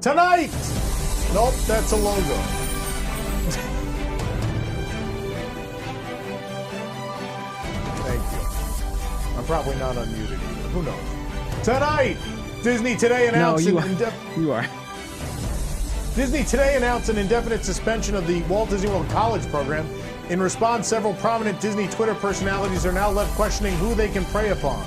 Tonight! Nope, that's a logo. Thank you. I'm probably not unmuted either. Who knows? Tonight! Disney today announced you are. Disney today announced an indefinite suspension of the Walt Disney World College program. In response, several prominent Disney Twitter personalities are now left questioning who they can prey upon.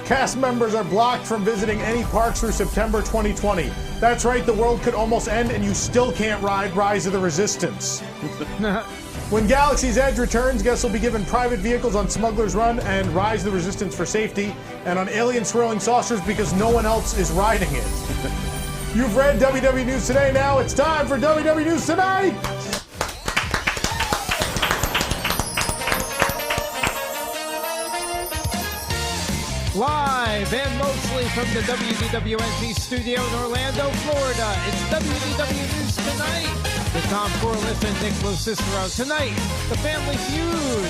Cast members are blocked from visiting any parks through September 2020. That's right, the world could almost end and you still can't ride Rise of the Resistance. When Galaxy's Edge returns, guests will be given private vehicles on Smuggler's Run and Rise of the Resistance for safety, and on Alien Swirling Saucers because no one else is riding it. You've read WDW News Today. Now it's time for WDW News Tonight! Live and mostly from the WDWNT studio in Orlando, Florida, it's WDW News Tonight with Tom Corliss and Nick Cicero. Tonight, the Family Feud,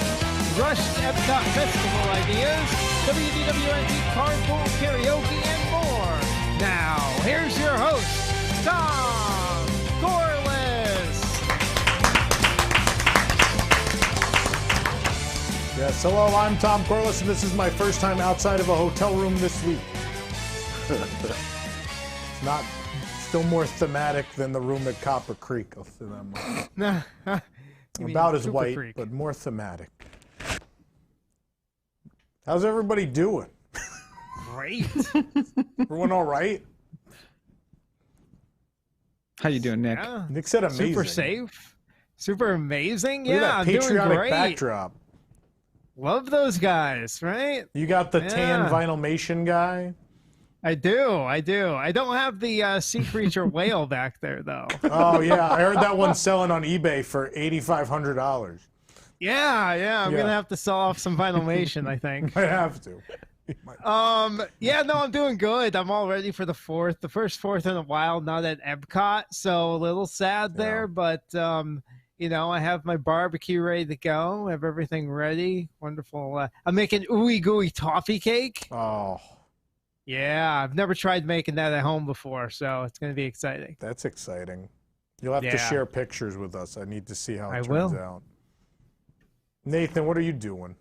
rushed EPCOT Festival ideas, WDWNT Carpool, Karaoke, and more. Now, here's your host, Tom Corliss. Yes, hello, I'm Tom Corliss, and this is my first time outside of a hotel room this week. It's not, still more thematic than the room at Copper Creek, I'll say that much. About as white, Creek, but more thematic. How's everybody doing? Great. Everyone all right? How you doing, Nick? Yeah. Nick said amazing. Super safe. Super amazing. Look at that I'm patriotic doing great. backdrop. Love those guys, right? You got the tan vinylmation guy? I do. I don't have the sea creature whale back there, though. Oh, yeah. I heard that one's selling on eBay for $8,500. Yeah. I'm going to have to sell off some vinylmation, I think. I have to. Yeah, no, I'm doing good. I'm all ready for the 4th. The first 4th in a while, not at EPCOT, so a little sad there, but... you know, I have my barbecue ready to go. I have everything ready. Wonderful. I'm making ooey gooey toffee cake. Oh. Yeah, I've never tried making that at home before, so it's going to be exciting. That's exciting. You'll have to share pictures with us. I need to see how it turns out. Nathan, what are you doing?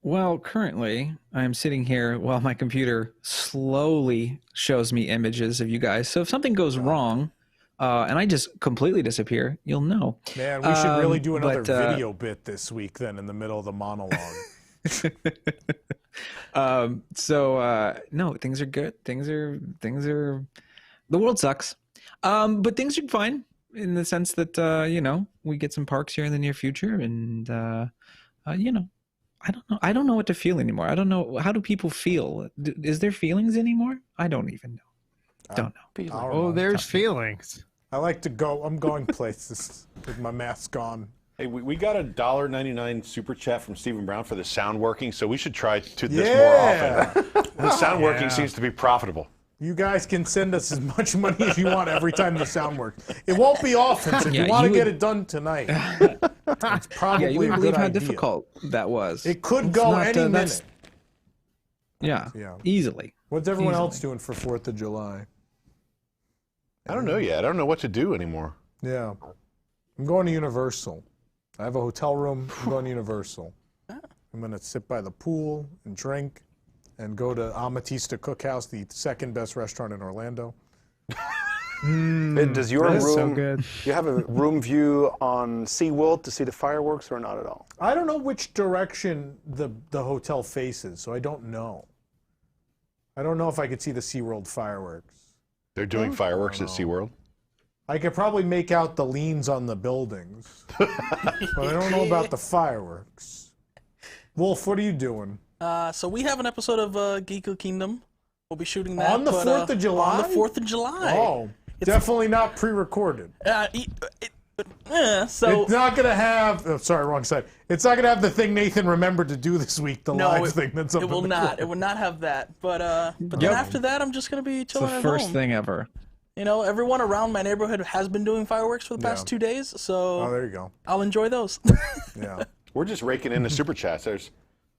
Well, currently, I'm sitting here while my computer slowly shows me images of you guys. So if something goes wrong... and I just completely disappear, you'll know. Man, we should really do another video bit this week then in the middle of the monologue. No, things are good. Things are the world sucks. But things are fine in the sense that you know, we get some parks here in the near future, and you know, I don't know what to feel anymore. I don't know, how do people feel? Is there feelings anymore? I don't even know. Don't know. Oh, there's feelings. I like to go. I'm going places with my mask on. Hey, we got a $1.99 super chat from Stephen Brown for the sound working, so we should try to this more often. The sound working seems to be profitable. You guys can send us as much money as you want every time the sound works. It won't be often, so if you want to get it done tonight, it's probably you wouldn't believe how idea. Difficult that was. It could go any minute. Yeah, easily. What's everyone else doing for 4th of July? I don't know yet. I don't know what to do anymore. Yeah. I'm going to Universal. I have a hotel room. I'm going to Universal. I'm going to sit by the pool and drink and go to Amatista Cookhouse, the second best restaurant in Orlando. Does your room, so good. you have a room view on SeaWorld to see the fireworks or not at all? I don't know which direction the hotel faces, so I don't know. I don't know if I could see the SeaWorld fireworks. They're doing fireworks at SeaWorld? I could probably make out the leans on the buildings, but I don't know about the fireworks. Wolf, what are you doing? So we have an episode of Geeko Kingdom. We'll be shooting that. On the 4th of July? On the 4th of July. Oh, definitely not pre-recorded. So it's not going to have, oh, sorry, wrong side. It's not going to have the thing Nathan remembered to do this week, the live thing that's up it will not. It will not have that. But then after that, I'm just going to be chilling at home. It's the first thing ever. You know, everyone around my neighborhood has been doing fireworks for the past 2 days, so there you go. I'll enjoy those. Yeah. We're just raking in the super chats. There's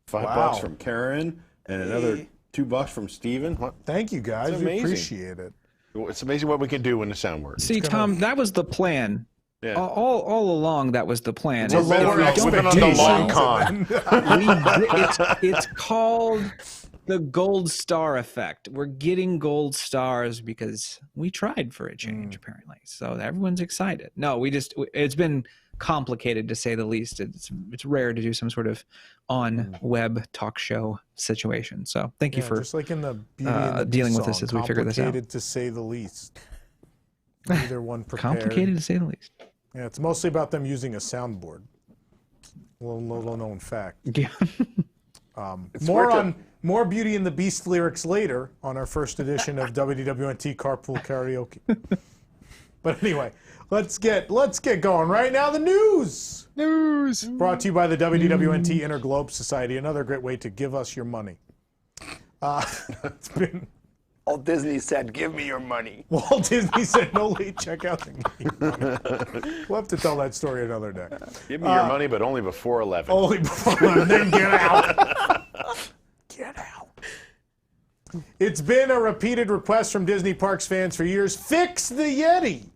$5 from Karen and another $2 from Steven. What? Thank you, guys. It's We amazing. appreciate it. It's amazing what we can do when the sound works. See, Tom, that was the plan. Yeah. All along, that was the plan. To lower We've been on the long con. It's called the gold star effect. We're getting gold stars because we tried for a change, apparently. So everyone's excited. No, it's been complicated, to say the least. It's rare to do some sort of on web talk show situation. So thank you for just like in the Beauty and the dealing Beast with us song, as we figure this out. Complicated to say the least. Neither one prepared. Complicated to say the least. Yeah, it's mostly about them using a soundboard. Little known fact. Yeah. More Beauty and the Beast lyrics later on our first edition of WDWNT Carpool Karaoke. But anyway, let's get going right now. The news. Brought to you by the WDWNT Interglobe Society. Another great way to give us your money. It's been. Walt Disney said, "Give me your money." Walt Disney said, "No late checkout." We'll have to tell that story another day. Give me your money, but only before 11. Only before 11, then get out. Get out. It's been a repeated request from Disney Parks fans for years. Fix the Yeti.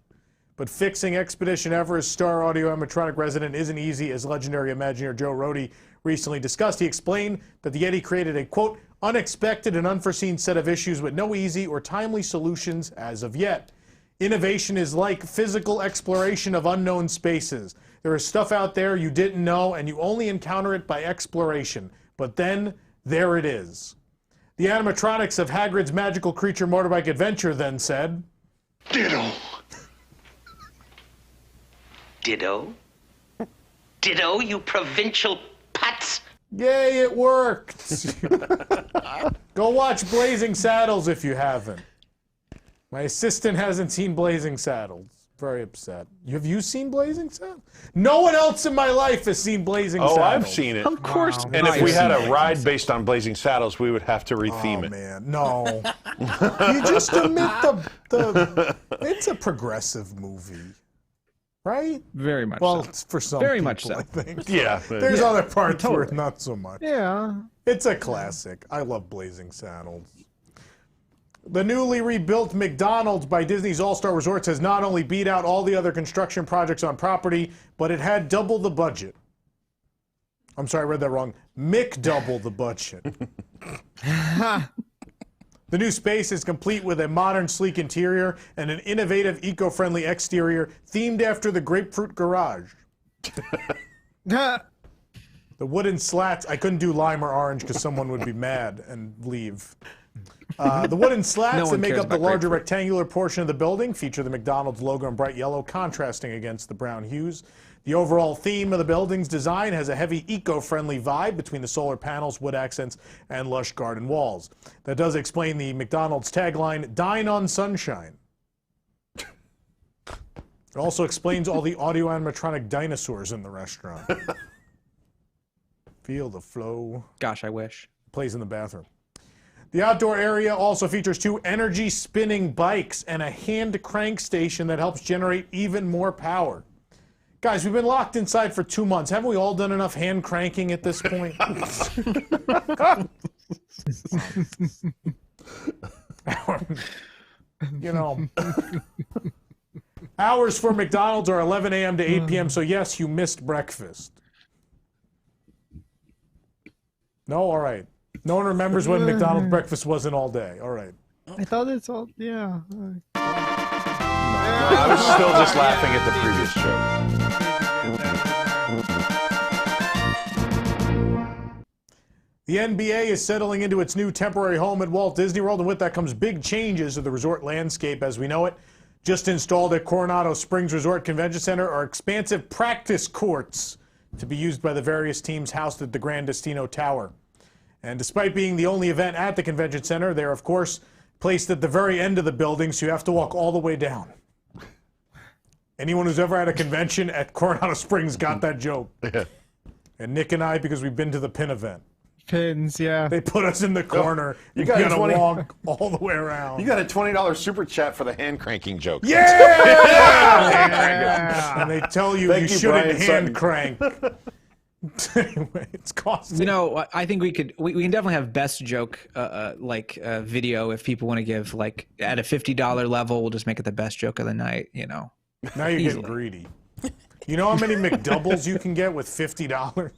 But fixing Expedition Everest star audio animatronic resident isn't easy, as legendary Imagineer Joe Rohde recently discussed. He explained that the Yeti created a, quote, unexpected and unforeseen set of issues with no easy or timely solutions as of yet. Innovation is like physical exploration of unknown spaces. There is stuff out there you didn't know, and you only encounter it by exploration. But then, there it is. The animatronics of Hagrid's magical creature motorbike adventure then said, Ditto. Ditto? Ditto, you provincial putz. yay, it worked. Go watch Blazing Saddles if you haven't. My assistant hasn't seen Blazing Saddles. Very upset. Have you seen Blazing Saddles? No one else in my life has seen Blazing Saddles. Oh, I've seen it. Of course. And if we had a ride based on Blazing Saddles, we would have to retheme Oh, it. man, no. You just admit it's a progressive movie, right? Very much Well, so. it's for some Very people, much so. I think. Yeah. There's other parts where not so much. Yeah. It's a classic. I love Blazing Saddles. The newly rebuilt McDonald's by Disney's All-Star Resorts has not only beat out all the other construction projects on property, but it had double the budget. I'm sorry, I read that wrong. McDouble the budget. The new space is complete with a modern, sleek interior and an innovative, eco-friendly exterior themed after the Grapefruit Garage. The wooden slats, I couldn't do lime or orange because someone would be mad and leave. The wooden slats No that one make cares up the about larger grapefruit. rectangular portion of the building feature the McDonald's logo in bright yellow, contrasting against the brown hues. The overall theme of the building's design has a heavy eco-friendly vibe between the solar panels, wood accents, and lush garden walls. That does explain the McDonald's tagline, "Dine on Sunshine." It also explains all the audio animatronic dinosaurs in the restaurant. Feel the flow. Gosh, I wish. Plays in the bathroom. The outdoor area also features 2 energy spinning bikes and a hand crank station that helps generate even more power. Guys, we've been locked inside for 2 months. Haven't we all done enough hand cranking at this point? You know. Hours for McDonald's are 11 a.m. to 8 p.m., so yes, you missed breakfast. No? All right. No one remembers when McDonald's breakfast wasn't all day. All right. I thought it's all, yeah. I was still just laughing at the previous show. The NBA is settling into its new temporary home at Walt Disney World, and with that comes big changes to the resort landscape as we know it. Just installed at Coronado Springs Resort Convention Center are expansive practice courts to be used by the various teams housed at the Grand Destino Tower. And despite being the only event at the convention center, they're, of course, placed at the very end of the building, so you have to walk all the way down. Anyone who's ever had a convention at Coronado Springs got that joke. Yeah. And Nick and I, because we've been to the Pin event. Pins, yeah. They put us in the corner. You You got a gotta 20 walk all the way around. You got a $20 super chat for the hand cranking joke. Yeah! And they tell you Thank you you, shouldn't Brian hand Sutton. crank. Anyway, it's costing. You know, I think we can definitely have best joke video if people want to give like at a $50 level. We'll just make it the best joke of the night. You know. Now you're Easily. getting greedy. You know how many McDoubles you can get with $50?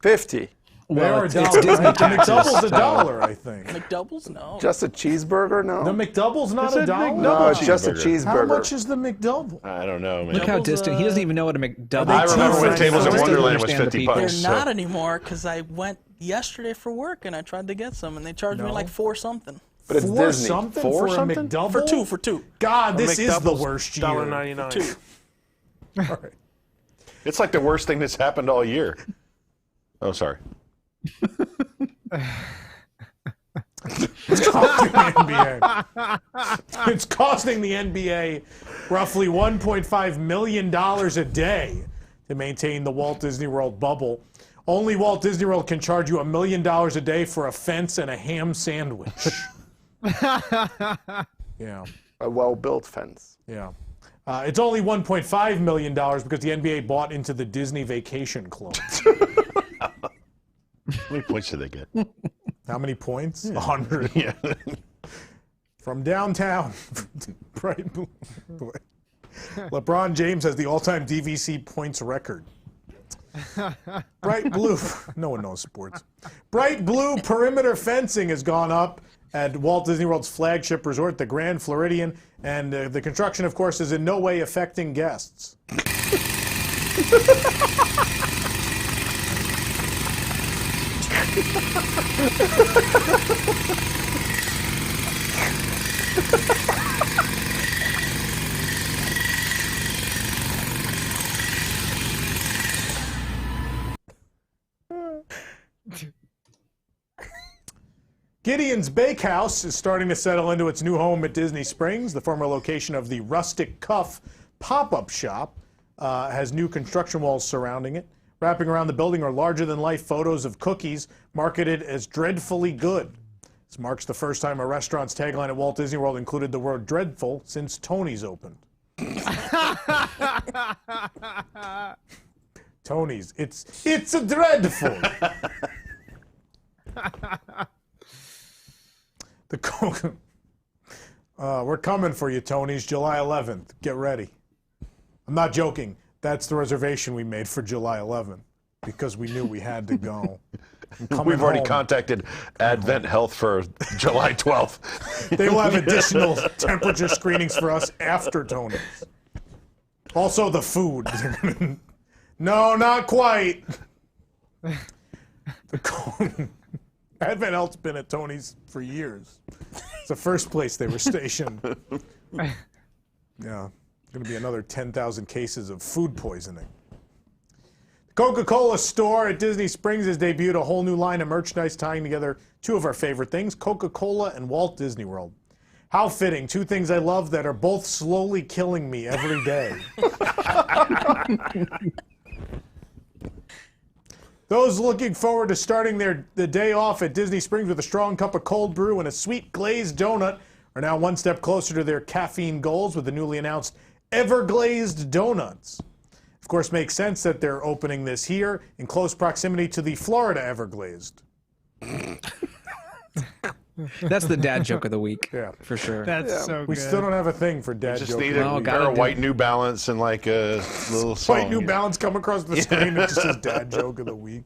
50. They are a it's dollar. Disney Right? The taxes, McDouble's a so- dollar, I think. McDoubles? No. Just a cheeseburger? No. The McDouble's not a dollar? No, it's just a cheeseburger. cheeseburger. How much is the McDouble? I don't know, man. Look how Doubles, distant. He doesn't even know what a McDouble. I I remember when Tables at $2.99. Wonderland was Understand the 50 people. They're bucks. not anymore because I went yesterday for work and I tried to get some and they charged me like $4 something. But it's For Disney. something? For For something? a McDouble? For two. God, this is the worst year. $1.99. Two. All right. It's like the worst thing that's happened all year. Oh, sorry. It's costing the NBA. It's costing the NBA roughly $1.5 million a day to maintain the Walt Disney World bubble. Only Walt Disney World can charge you $1 million a day for a fence and a ham sandwich. Yeah. A well-built fence. Yeah. It's only $1.5 million because the NBA bought into the Disney Vacation Club. How many points did they get? How many points? 100. Yeah. From downtown. Bright blue. Boy. LeBron James has the all-time DVC points record. Bright blue. No one knows sports. Bright blue perimeter fencing has gone up at Walt Disney World's flagship resort, the Grand Floridian, and the construction, of course, is in no way affecting guests. Gideon's Bakehouse is starting to settle into its new home at Disney Springs. The former location of the Rustic Cuff pop-up shop has new construction walls surrounding it. Wrapping around the building are larger-than-life photos of cookies marketed as dreadfully good. This marks the first time a restaurant's tagline at Walt Disney World included the word dreadful since Tony's opened. Tony's, it's a dreadful. The Coke. We're coming for you, Tony's, July 11th. Get ready. I'm not joking. That's the reservation we made for July 11th because we knew we had to go. We've already contacted Advent Health for July 12th. They will have additional temperature screenings for us after Tony's. Also, the food. No, not quite. Advent Health's been at Tony's for years. It's the first place they were stationed. Yeah, going to be another 10,000 cases of food poisoning. The Coca-Cola store at Disney Springs has debuted a whole new line of merchandise tying together two of our favorite things, Coca-Cola and Walt Disney World. How fitting, two things I love that are both slowly killing me every day. Those looking forward to starting the day off at Disney Springs with a strong cup of cold brew and a sweet glazed donut are now one step closer to their caffeine goals with the newly announced Everglazed Donuts. Of course, makes sense that they're opening this here in close proximity to the Florida Everglazed. That's the dad joke of the week. Yeah. For sure. That's so We good. still don't have a thing for dad Just jokes. need Well, a gotta pair of do white it. New Balance and like a little song. White New Balance come across the screen. It just says dad joke of the week.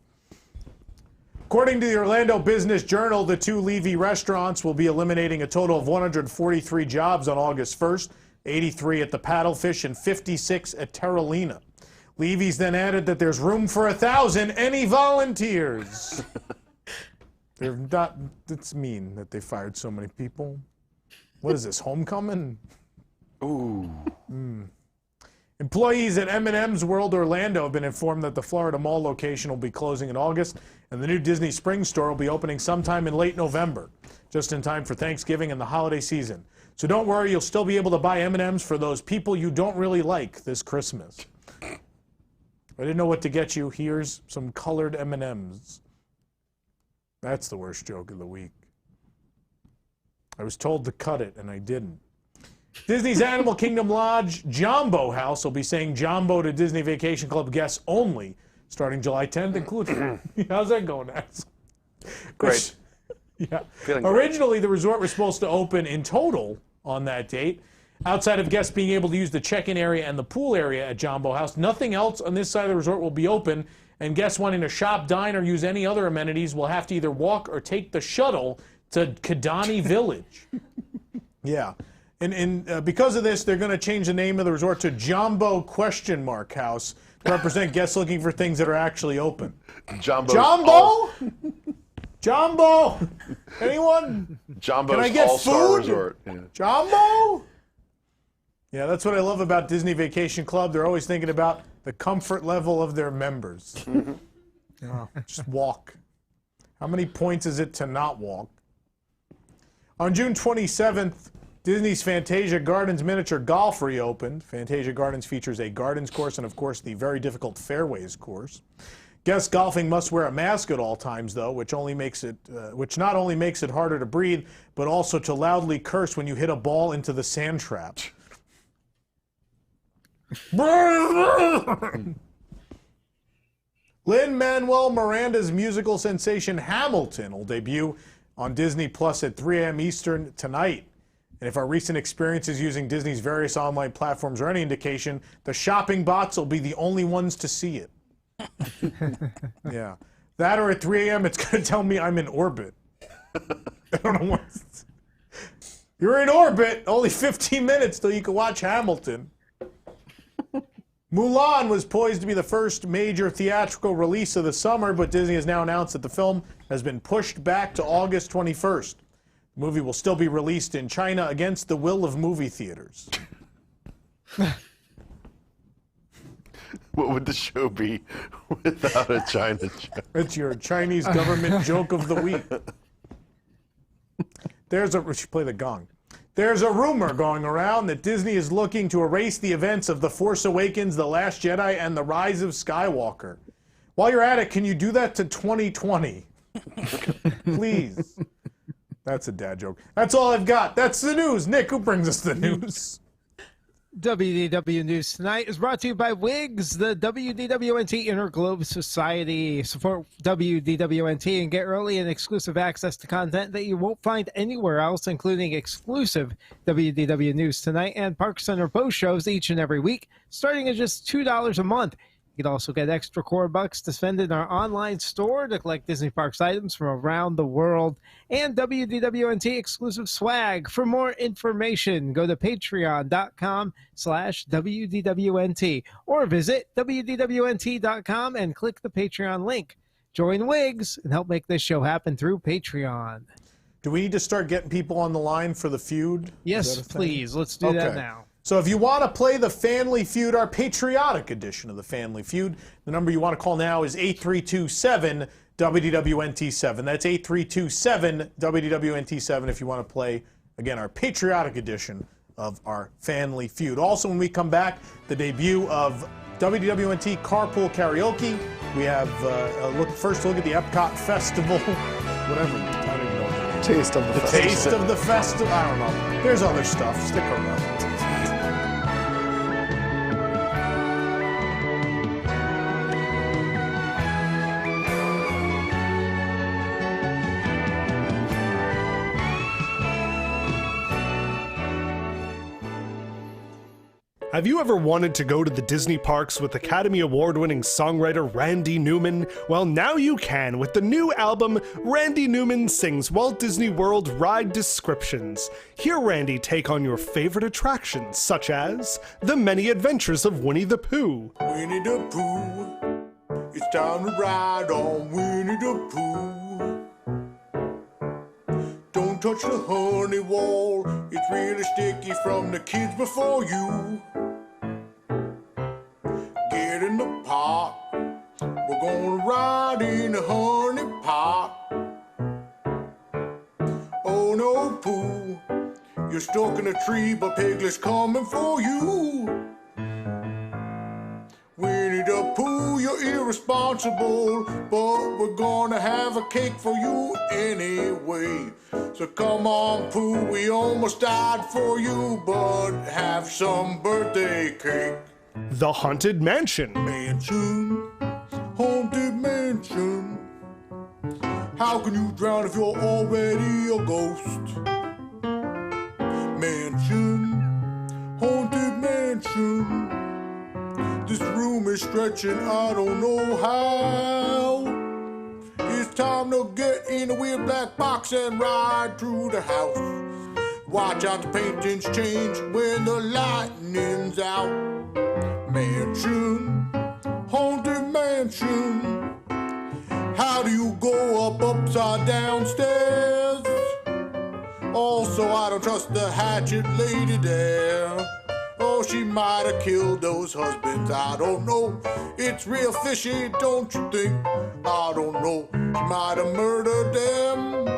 According to the Orlando Business Journal, the two Levy restaurants will be eliminating a total of 143 jobs on August 1st, 83 at the Paddlefish and 56 at Terralina. Levy's then added that there's room for 1,000 any volunteers. They're not, it's mean that they fired so many people. What is this, homecoming? Ooh. Employees at M&M's World Orlando have been informed that the Florida Mall location will be closing in August, and the new Disney Springs store will be opening sometime in late November, just in time for Thanksgiving and the holiday season. So don't worry, you'll still be able to buy M&M's for those people you don't really like this Christmas. I didn't know what to get you. Here's some colored M&M's. That's the worst joke of the week. I was told to cut it, and I didn't. Disney's Animal Kingdom Lodge Jumbo House will be saying Jumbo to Disney Vacation Club guests only starting July 10th, including. How's that going, Max? Great. Yeah. Feeling great. Originally, the resort was supposed to open in total on that date. Outside of guests being able to use the check-in area and the pool area at Jumbo House, nothing else on this side of the resort will be open, and guests wanting to shop, dine, or use any other amenities will have to either walk or take the shuttle to Kidani Village. Yeah. And because of this, they're going to change the name of the resort to Jumbo House to represent guests looking for things that are actually open. Jumbo? Jumbo? Anyone? Jumbo's Can I get All-Star food? Resort. Yeah. Jumbo? Yeah, that's what I love about Disney Vacation Club. They're always thinking about the comfort level of their members. Just walk. How many points is it to not walk? On June 27th, Disney's Fantasia Gardens Miniature Golf reopened. Fantasia Gardens features a Gardens course and, of course, the very difficult Fairways course. Guests golfing must wear a mask at all times, though, which not only makes it harder to breathe, but also to loudly curse when you hit a ball into the sand trap. Lin-Manuel Miranda's musical sensation Hamilton will debut on Disney Plus at 3 a.m. Eastern tonight. And if our recent experiences using Disney's various online platforms are any indication, the shopping bots will be the only ones to see it. Yeah. That or at 3 a.m. it's going to tell me I'm in orbit. I don't know what. You're in orbit. Only 15 minutes till you can watch Hamilton. Mulan was poised to be the first major theatrical release of the summer, but Disney has now announced that the film has been pushed back to August 21st. The movie will still be released in China against the will of movie theaters. What would the show be without a China show? It's your Chinese government joke of the week. We should play the gong. There's a rumor going around that Disney is looking to erase the events of The Force Awakens, The Last Jedi, and The Rise of Skywalker. While you're at it, can you do that to 2020? Please. That's a dad joke. That's all I've got. That's the news. Nick, who brings us the news? WDW News Tonight is brought to you by WIGS, the WDWNT Interglobe Society. Support WDWNT and get early and exclusive access to content that you won't find anywhere else, including exclusive WDW News Tonight and Park Center Post shows each and every week, starting at just $2 a month. You can also get extra core bucks to spend in our online store to collect Disney Parks items from around the world and WDWNT exclusive swag. For more information, go to patreon.com/WDWNT or visit WDWNT.com and click the Patreon link. Join WIGS and help make this show happen through Patreon. Do we need to start getting people on the line for the feud? Yes, please. Let's do that now. So if you want to play the Family Feud, our patriotic edition of the Family Feud, the number you want to call now is 8327-WDWNT7. That's 8327-WDWNT7 if you want to play, again, our patriotic edition of our Family Feud. Also, when we come back, the debut of WDWNT Carpool Karaoke. We have first look at the EPCOT Festival, whatever. I don't even know what the name is. Taste of the The festival. taste of the festival. I don't know. There's other stuff. Stick around. Have you ever wanted to go to the Disney parks with Academy Award-winning songwriter Randy Newman? Well, now you can with the new album, Randy Newman Sings Walt Disney World Ride Descriptions. Hear Randy take on your favorite attractions, such as The Many Adventures of Winnie the Pooh. Winnie the Pooh, it's time to ride on Winnie the Pooh. Don't touch the honey wall, it's really sticky from the kids before you. Get in the pot, we're gonna ride in the honey pot. Oh no, Pooh, you're stuck in a tree, but Piglet's coming for you. Winnie the Pooh, you're irresponsible, but we're gonna have a cake for you anyway. So come on, Pooh, we almost died for you, but have some birthday cake. The Haunted Mansion. Mansion, haunted mansion. How can you drown if you're already a ghost? Mansion, haunted mansion. This room is stretching, I don't know how. It's time to get in a weird black box and ride through the house. Watch out, the paintings change when the lightning's out. Mansion, haunted mansion. How do you go up upside down stairs? Also, I don't trust the hatchet lady there. Oh, she might have killed those husbands, I don't know. It's real fishy, don't you think? I don't know. She might have murdered them.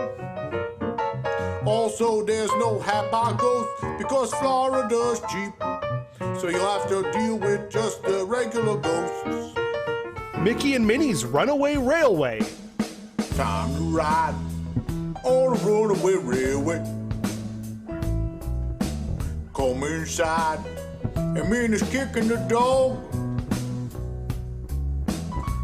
Also, there's no hat by ghost because Florida's cheap. So you'll have to deal with just the regular ghosts. Mickey and Minnie's Runaway Railway. Time to ride on a runaway railway. Come inside, and Minnie's kicking the dog.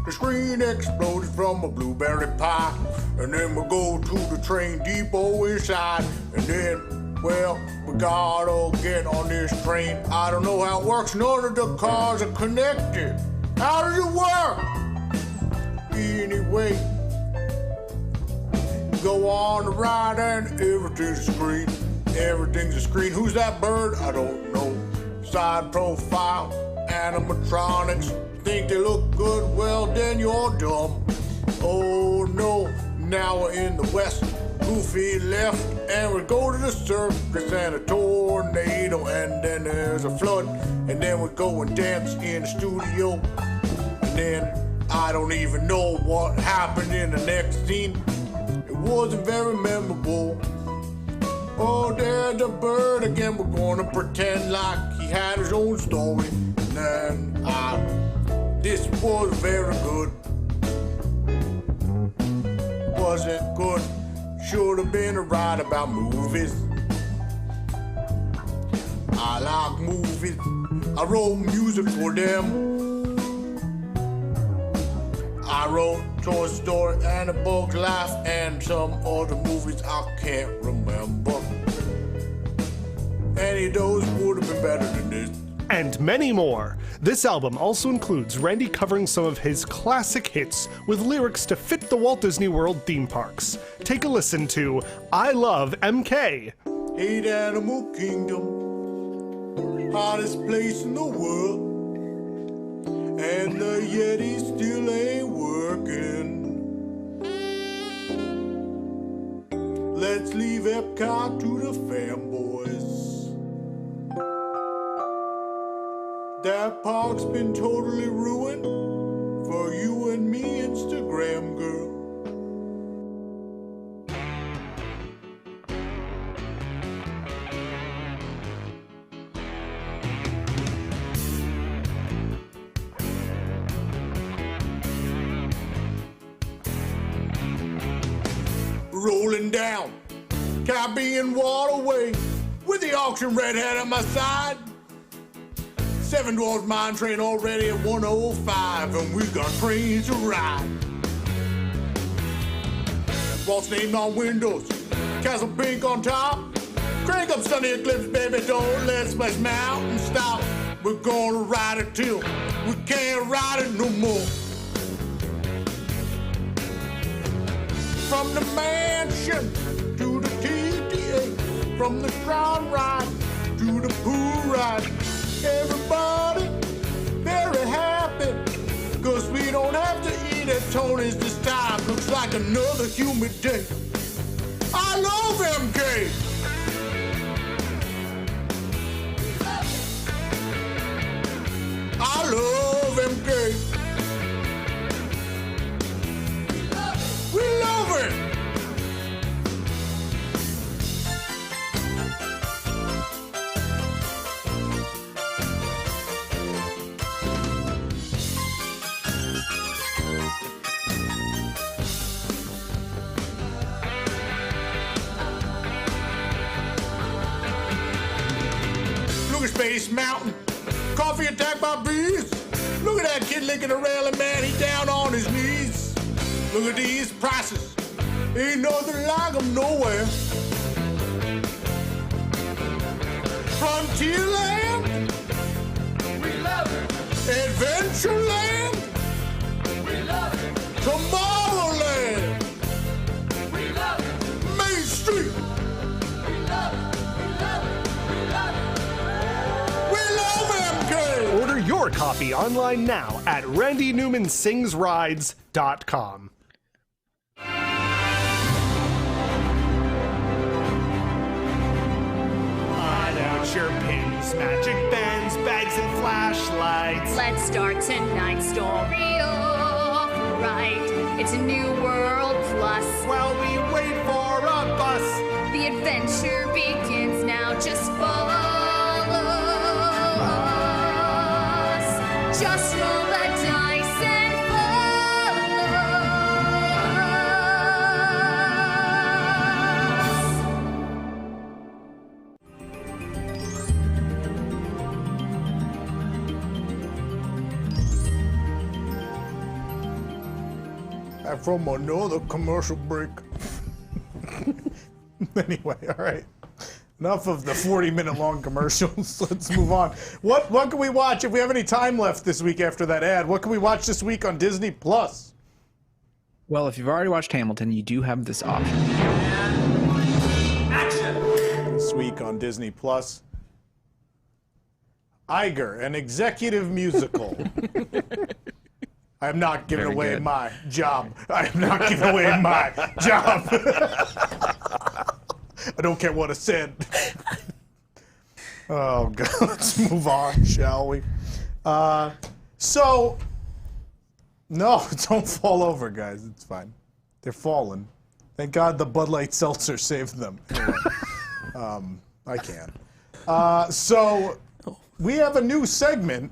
The screen exploded from a blueberry pie, and then we go to the train depot inside, and then, well, we gotta get on this train. I don't know how it works, none of the cars are connected. How does it work? Anyway, go on the ride and everything's a screen. Everything's a screen. Who's that bird? I don't know. Side profile, animatronics. Think they look good? Well, then you're dumb. Oh no, now we're in the west. Goofy left, and we go to the circus and a tornado, and then there's a flood, and then we go and dance in the studio, and then I don't even know what happened in the next scene. It wasn't very memorable. Oh, there's a bird again. We're gonna pretend like he had his own story. And this was very good. Wasn't good. Should have been a ride about movies. I like movies. I wrote music for them. I wrote Toy Story and A Bug's Life and some other movies I can't remember. Any of those would have been better than this. And many more. This album also includes Randy covering some of his classic hits with lyrics to fit the Walt Disney World theme parks. Take a listen to I Love MK. Hate Animal Kingdom, hottest place in the world. And the Yeti still ain't working. Let's leave EPCOT to the fanboys. That park's been totally ruined for you and me, Instagram girl. Rolling down Caribbean waterway with the auction redhead on my side. Seven Dwarfs mine train already at 105, and we got trains to ride. Walt's name on windows, Castle Pink on top. Crank up Sunny Eclipse, baby, don't let Splash Mountain stop. We're gonna ride it till we can't ride it no more. From the mansion to the TTA, from the Crown ride to the pool ride. Everybody very happy, cause we don't have to eat at Tony's this time. Looks like another humid day. I love MK. I love MK. We love it. Look at Space Mountain. Coffee attacked by bees. Look at that kid licking a railing, man. He down on his knees. Look at these prices. Ain't nothing like them nowhere. Frontierland. We love it. Adventureland. We love it. Tomorrowland. We love it. Main Street. We love it. We love it. We love it. We love MK. Order your copy online now at randynewmansingsrides.com. Your pins, magic bands, bags, and flashlights. Let's start tonight's story off right. It's a new world plus. While we wait for a bus, The adventure begins now. Just follow us. Just roll the dice and From another commercial break. Anyway, all right. Enough of the 40-minute long commercials. Let's move on. What can we watch if we have any time left this week after that ad? What can we watch this week on Disney Plus? Well, if you've already watched Hamilton, you do have this option. Action! This week on Disney Plus, Iger, an executive musical. I am not giving Very away good. my job. I am not giving away my job. I don't care what I said. Oh, God. Let's move on, shall we? No, don't fall over, guys. It's fine. They're falling. Thank God the Bud Light Seltzer saved them. Anyway, I can't. So we have a new segment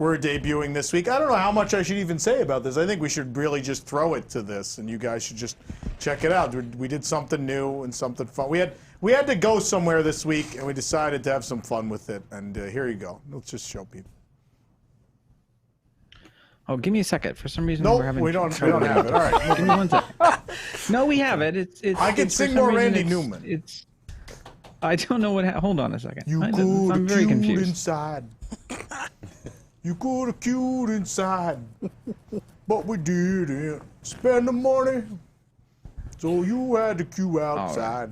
we're debuting this week. I don't know how much I should even say about this. I think we should really just throw it to this, and you guys should just check it out. We did something new and something fun. We had to go somewhere this week, and we decided to have some fun with it. And here you go. Let's just show people. Oh, give me a second. For some reason, Nope, we're having we don't have it. All right. Give me 1 second. No, we have it. It's I can for sing some more reason Randy it's- Newman. It's. I don't know what. Hold on a second. You I'm very cute confused. inside. You could have cute inside, but we didn't spend the money, so you had to queue outside.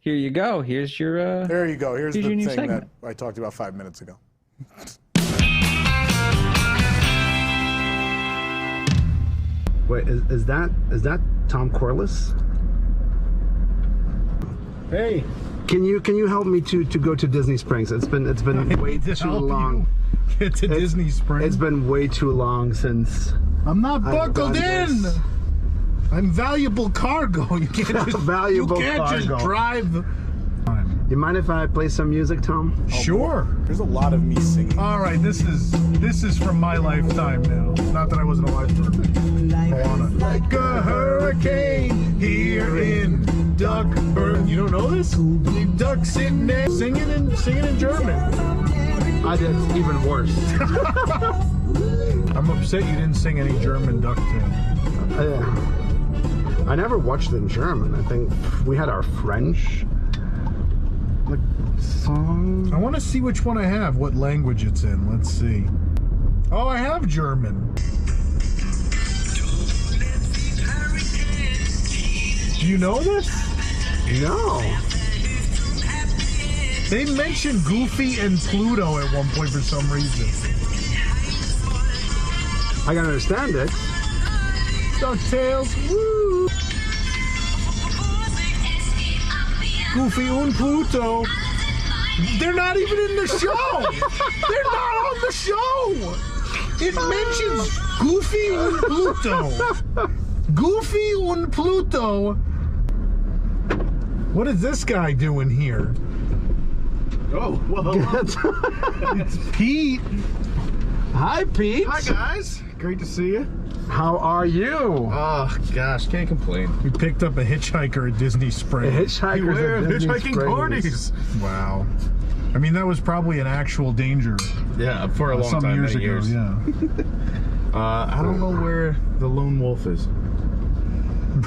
Here you go. Here's your. There you go. Here's the your new thing segment. that I talked about 5 minutes ago. Wait, is that Tom Corliss? Hey, can you help me to go to Disney Springs? It's been way too long. Get to Disney Springs. It's been way too long since. I'm not I've buckled done in. this. I'm valuable cargo. You can't just Valuable You can't cargo. just drive. You mind if I play some music, Tom? Sure. There's a lot of me singing. All right, this is from my lifetime now. Not that I wasn't alive for Moana. Like a hurricane here in Duckburg. You don't know this? Duck sitting there singing in German. I did even worse. I'm upset you didn't sing any German duck tune. I never watched it in German. I think we had our French song. I want to see which one I have, what language it's in. Let's see. Oh, I have German. Do you know this? No. They mentioned Goofy and Pluto at one point for some reason. I can understand it. DuckTales, woo! Goofy and Pluto. They're not even in the show! They're not on the show! It mentions Goofy and Pluto. Goofy and Pluto. What is this guy doing here? Oh, well, It's Pete. Hi, Pete. Hi, guys. Great to see you. How are you? Oh, gosh, can't complain. We picked up a hitchhiker at Disney Springs. Hitchhikers Beware at of Disney hitchhiking Springs. parties. Wow. I mean, that was probably an actual danger. Yeah, for a long some time, years many ago. years. Yeah. I don't know where the lone wolf is.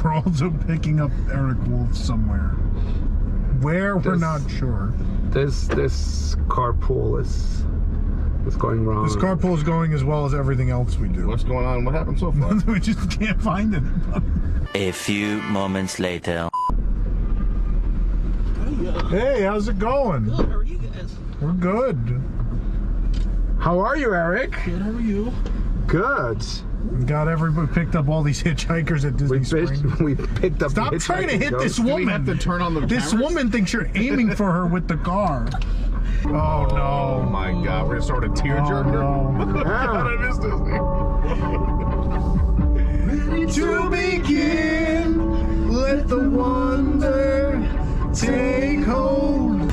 We're also picking up Eric Wolf somewhere. Where, we're not sure. This carpool is going wrong. This carpool is going as well as everything else we do. What's going on? What happened so far? We just can't find it. A few moments later. Hey, how's it going? Good, how are you guys? We're good. How are you, Eric? Good, how are you? Good. We got everybody picked up all these hitchhikers at Disney Springs. We picked up. Stop trying to hit this Do we woman. have to turn on the This cameras? woman thinks you're aiming for her with the car. Oh no! Oh my God! We're gonna start a tearjerker. How did I miss this? To begin, let the wonder take hold.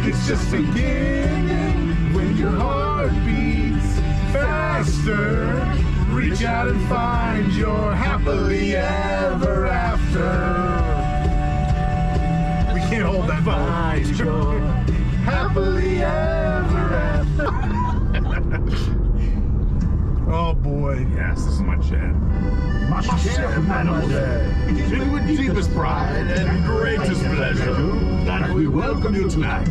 It's just beginning when your heart beats faster. Reach out and find your happily ever after. We can't hold that. Find your happily ever after. Oh boy. Yes, this is my chat. My chef, mademoiselle. It is with deepest pride and greatest pleasure that we welcome you tonight.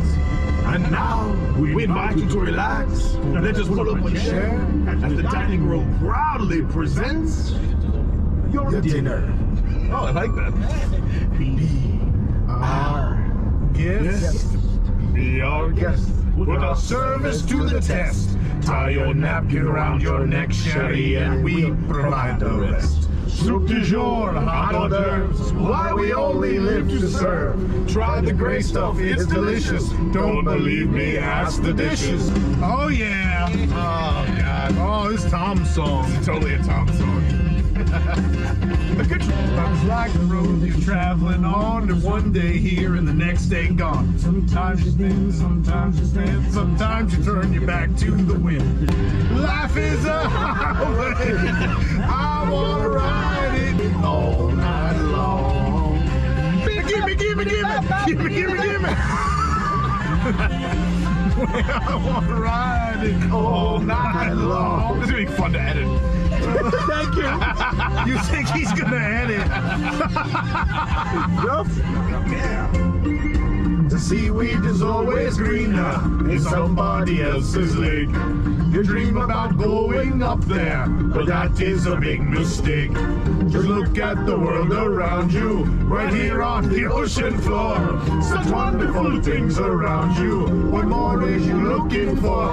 And now we invite you to relax. Let us pull up a chair as the dining room proudly presents your dinner. Oh, I like that. Be our Guest. Be our guest. Put our service to the test. Tie your napkin around your neck, Sherry, and we provide the rest. Soup du jour, hot hors d'oeuvres, why we only live to serve. Try the gray stuff, it's delicious. Don't believe me, ask the dishes. Oh yeah. Oh, God. Oh, this is Tom's song. It's totally a Tom song. Sounds like the road you're traveling on, and one day here and the nenext day gone. Sometimes you stand, sometimes you stand, sometimes you turn your back to the wind. Life is a highway, I wanna ride it all night long. Gimme, gimme, gimme, gimme, gimme, gimme. I wanna ride it all night long. This is gonna be fun to edit. Thank you. You think he's gonna edit? Yup. The seaweed is always greener in somebody else's lake. You dream about going up there, but that is a big mistake. Just look at the world around you, right here on the ocean floor. Such wonderful things around you. What more is you looking for?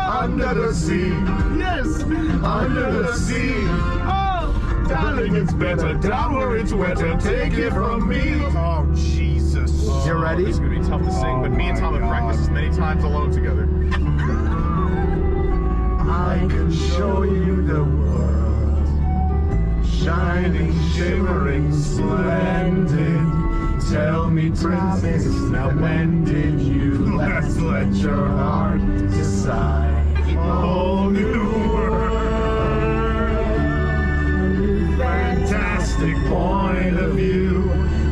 Under the sea, yes, under the sea. Oh, darling, it's better down where it's wetter. Take it from me. Oh, Jesus. You ready? It's gonna be tough to sing, but me and Tom have practiced this many times alone together. I can show you the world, shining, shimmering, splendid. Tell me, princess, now when did you last let your heart decide? A whole new world, fantastic point of view.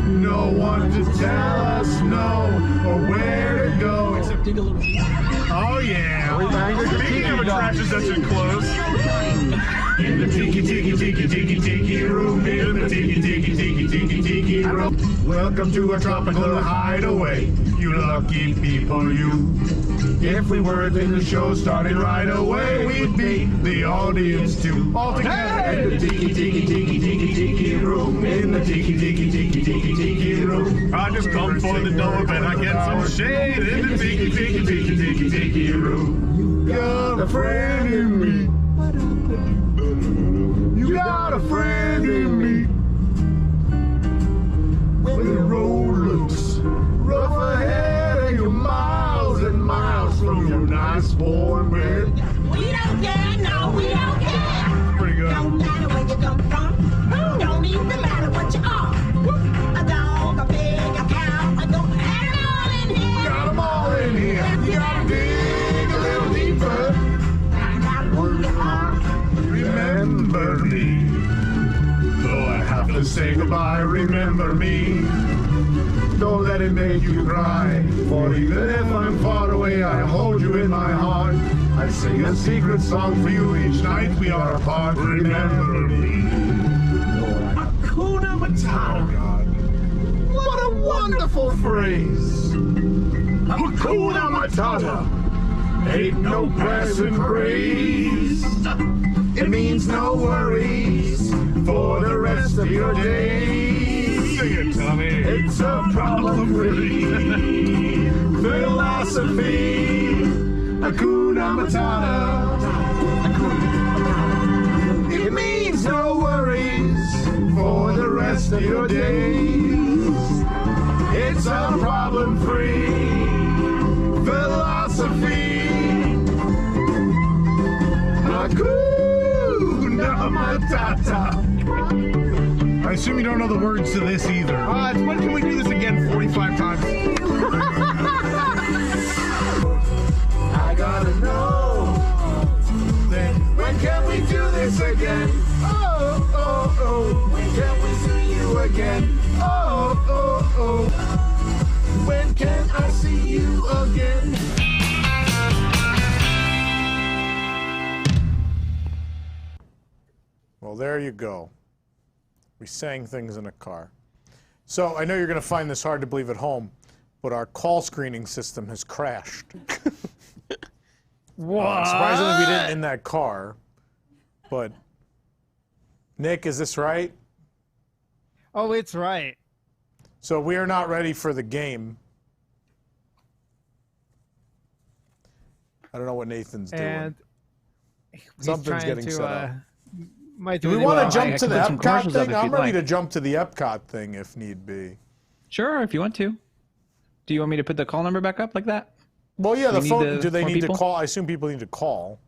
No one to tell us no or where to go except dig a little. Oh yeah. Speaking of attractions that should close. In the tiki tiki tiki tiki tiki room, in the tiki tiki tiki tiki tiki room. Welcome to a tropical hideaway, you lucky people, you. If we were in the show started right away, we'd be the audience too. All together in the tiki tiki tiki tiki tiki room, in the tiki tiki tiki tiki tiki room. I just come for the dope and I get some shade in the tiki tiki tiki tiki tiki room. You got a friend in me. You got a friend in me. When the road looks rough ahead and you're miles and miles from your nice warm bed. We don't care, no, we don't care. Pretty good. Don't matter where you come from. Don't even matter what you are. A dog, a pig, a cow, a goat, and it all in here. Got them all in here. You gotta dig a little deeper. Find out who you are. Remember me. Though I have to say goodbye, remember me. don't let it make you cry. For even if I'm far away, I hold you in my heart. I sing a secret song for you each night we are apart. Remember me. Hakuna Matata. What a wonderful phrase. Hakuna Matata. Ain't no present praise. It means no worries for the rest of your days. Sing it, Tommy. It's a problem-free philosophy. Hakuna Matata. It means no worries for the rest of your days. It's a problem-free philosophy. Hakuna Matata. I assume you don't know the words to this either. When can we do this again 45 times? I gotta know. Then when can we do this again? Oh, oh, oh. When can we see you again? Oh, oh, oh. When can I see you again? Well, there you go. We sang things in a car. So I know you're going to find this hard to believe at home, but our call screening system has crashed. What? Surprisingly, we didn't in that car. But Nick, is this right? Oh, it's right. So we are not ready for the game. I don't know what Nathan's doing. And Something's getting set up. Might Do we really want well. to jump to the put some EPCOT commercials up thing? if I'm you'd ready like. to jump to the EPCOT thing if need be. Sure, if you want to. Do you want me to put the call number back up like that? Well, yeah, Do the we phone. need Do they more need people? to call? I assume people need to call.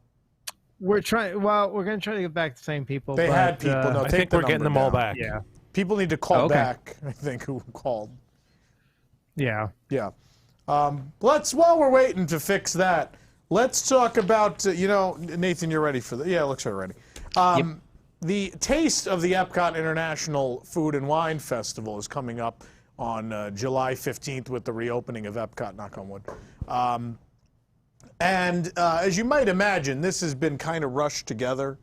We're trying. Well, we're gonna try to get back to the same people. They but, had people. No, I take think the we're getting number them all down. back. Yeah. People need to call Okay. back. I think who called. Yeah. Yeah. While we're waiting to fix that, let's talk about. Nathan, you're ready for the. Yeah, it looks like we're ready. The taste of the EPCOT International Food and Wine Festival is coming up on July 15th with the reopening of EPCOT, knock on wood. As you might imagine, this has been kind of rushed together.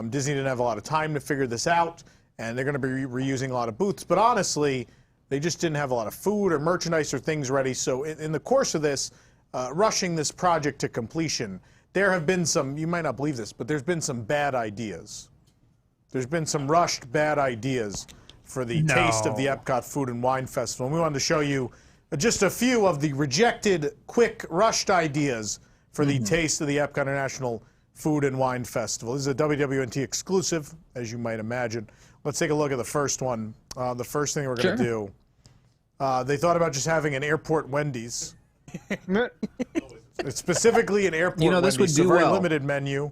Disney didn't have a lot of time to figure this out, and they're going to be reusing a lot of booths. But honestly, they just didn't have a lot of food or merchandise or things ready. So in the course of this, rushing this project to completion, there have been some, you might not believe this, but there's been some bad ideas. There's been some rushed bad ideas for the taste of the EPCOT Food and Wine Festival. And we wanted to show you just a few of the rejected, quick, rushed ideas for the taste of the EPCOT International Food and Wine Festival. This is a WWNT exclusive, as you might imagine. Let's take a look at the first one. The first thing we're going to do, they thought about just having an airport Wendy's. It's specifically an airport Wendy's. This would do a very well. limited menu.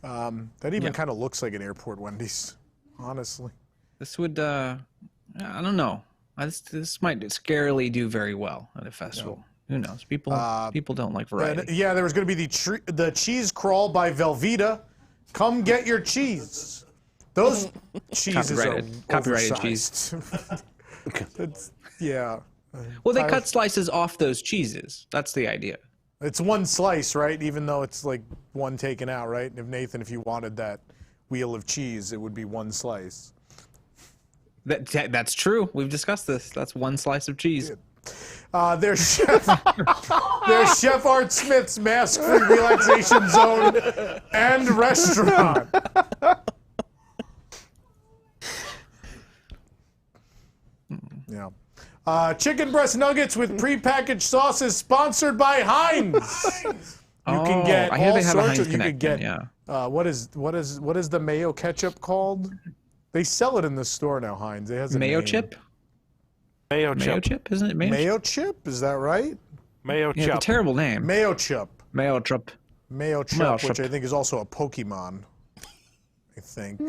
That even kind of looks like an airport Wendy's, honestly. This would, I don't know. This might scarily do very well at a festival. Who knows? People don't like variety. Yeah, there was going to be the cheese crawl by Velveeta. Come get your cheese. Those cheeses are Copyrighted oversized. cheese. Yeah. Well, they cut slices off those cheeses. That's the idea. It's one slice, right? Even though it's like one taken out, right? If you wanted that wheel of cheese, it would be one slice. That's true. We've discussed this. That's one slice of cheese. There's Chef Art Smith's mask-free relaxation zone and restaurant. Yeah. Chicken breast nuggets with prepackaged sauces, sponsored by Heinz. You can get I hear all they have a sorts Heinz of. You could Connect, get. yeah. What is the mayo ketchup called? They sell it in the store now. Heinz. It has a Mayo name. chip? Mayo Mayo chip. chip, isn't it? Mayo chip? Is that right? Mayo Yeah, chip. it's a terrible name. Mayo chip. Mayo chip. Mayo chip, Mayo which chip. I think is also a Pokemon. I think.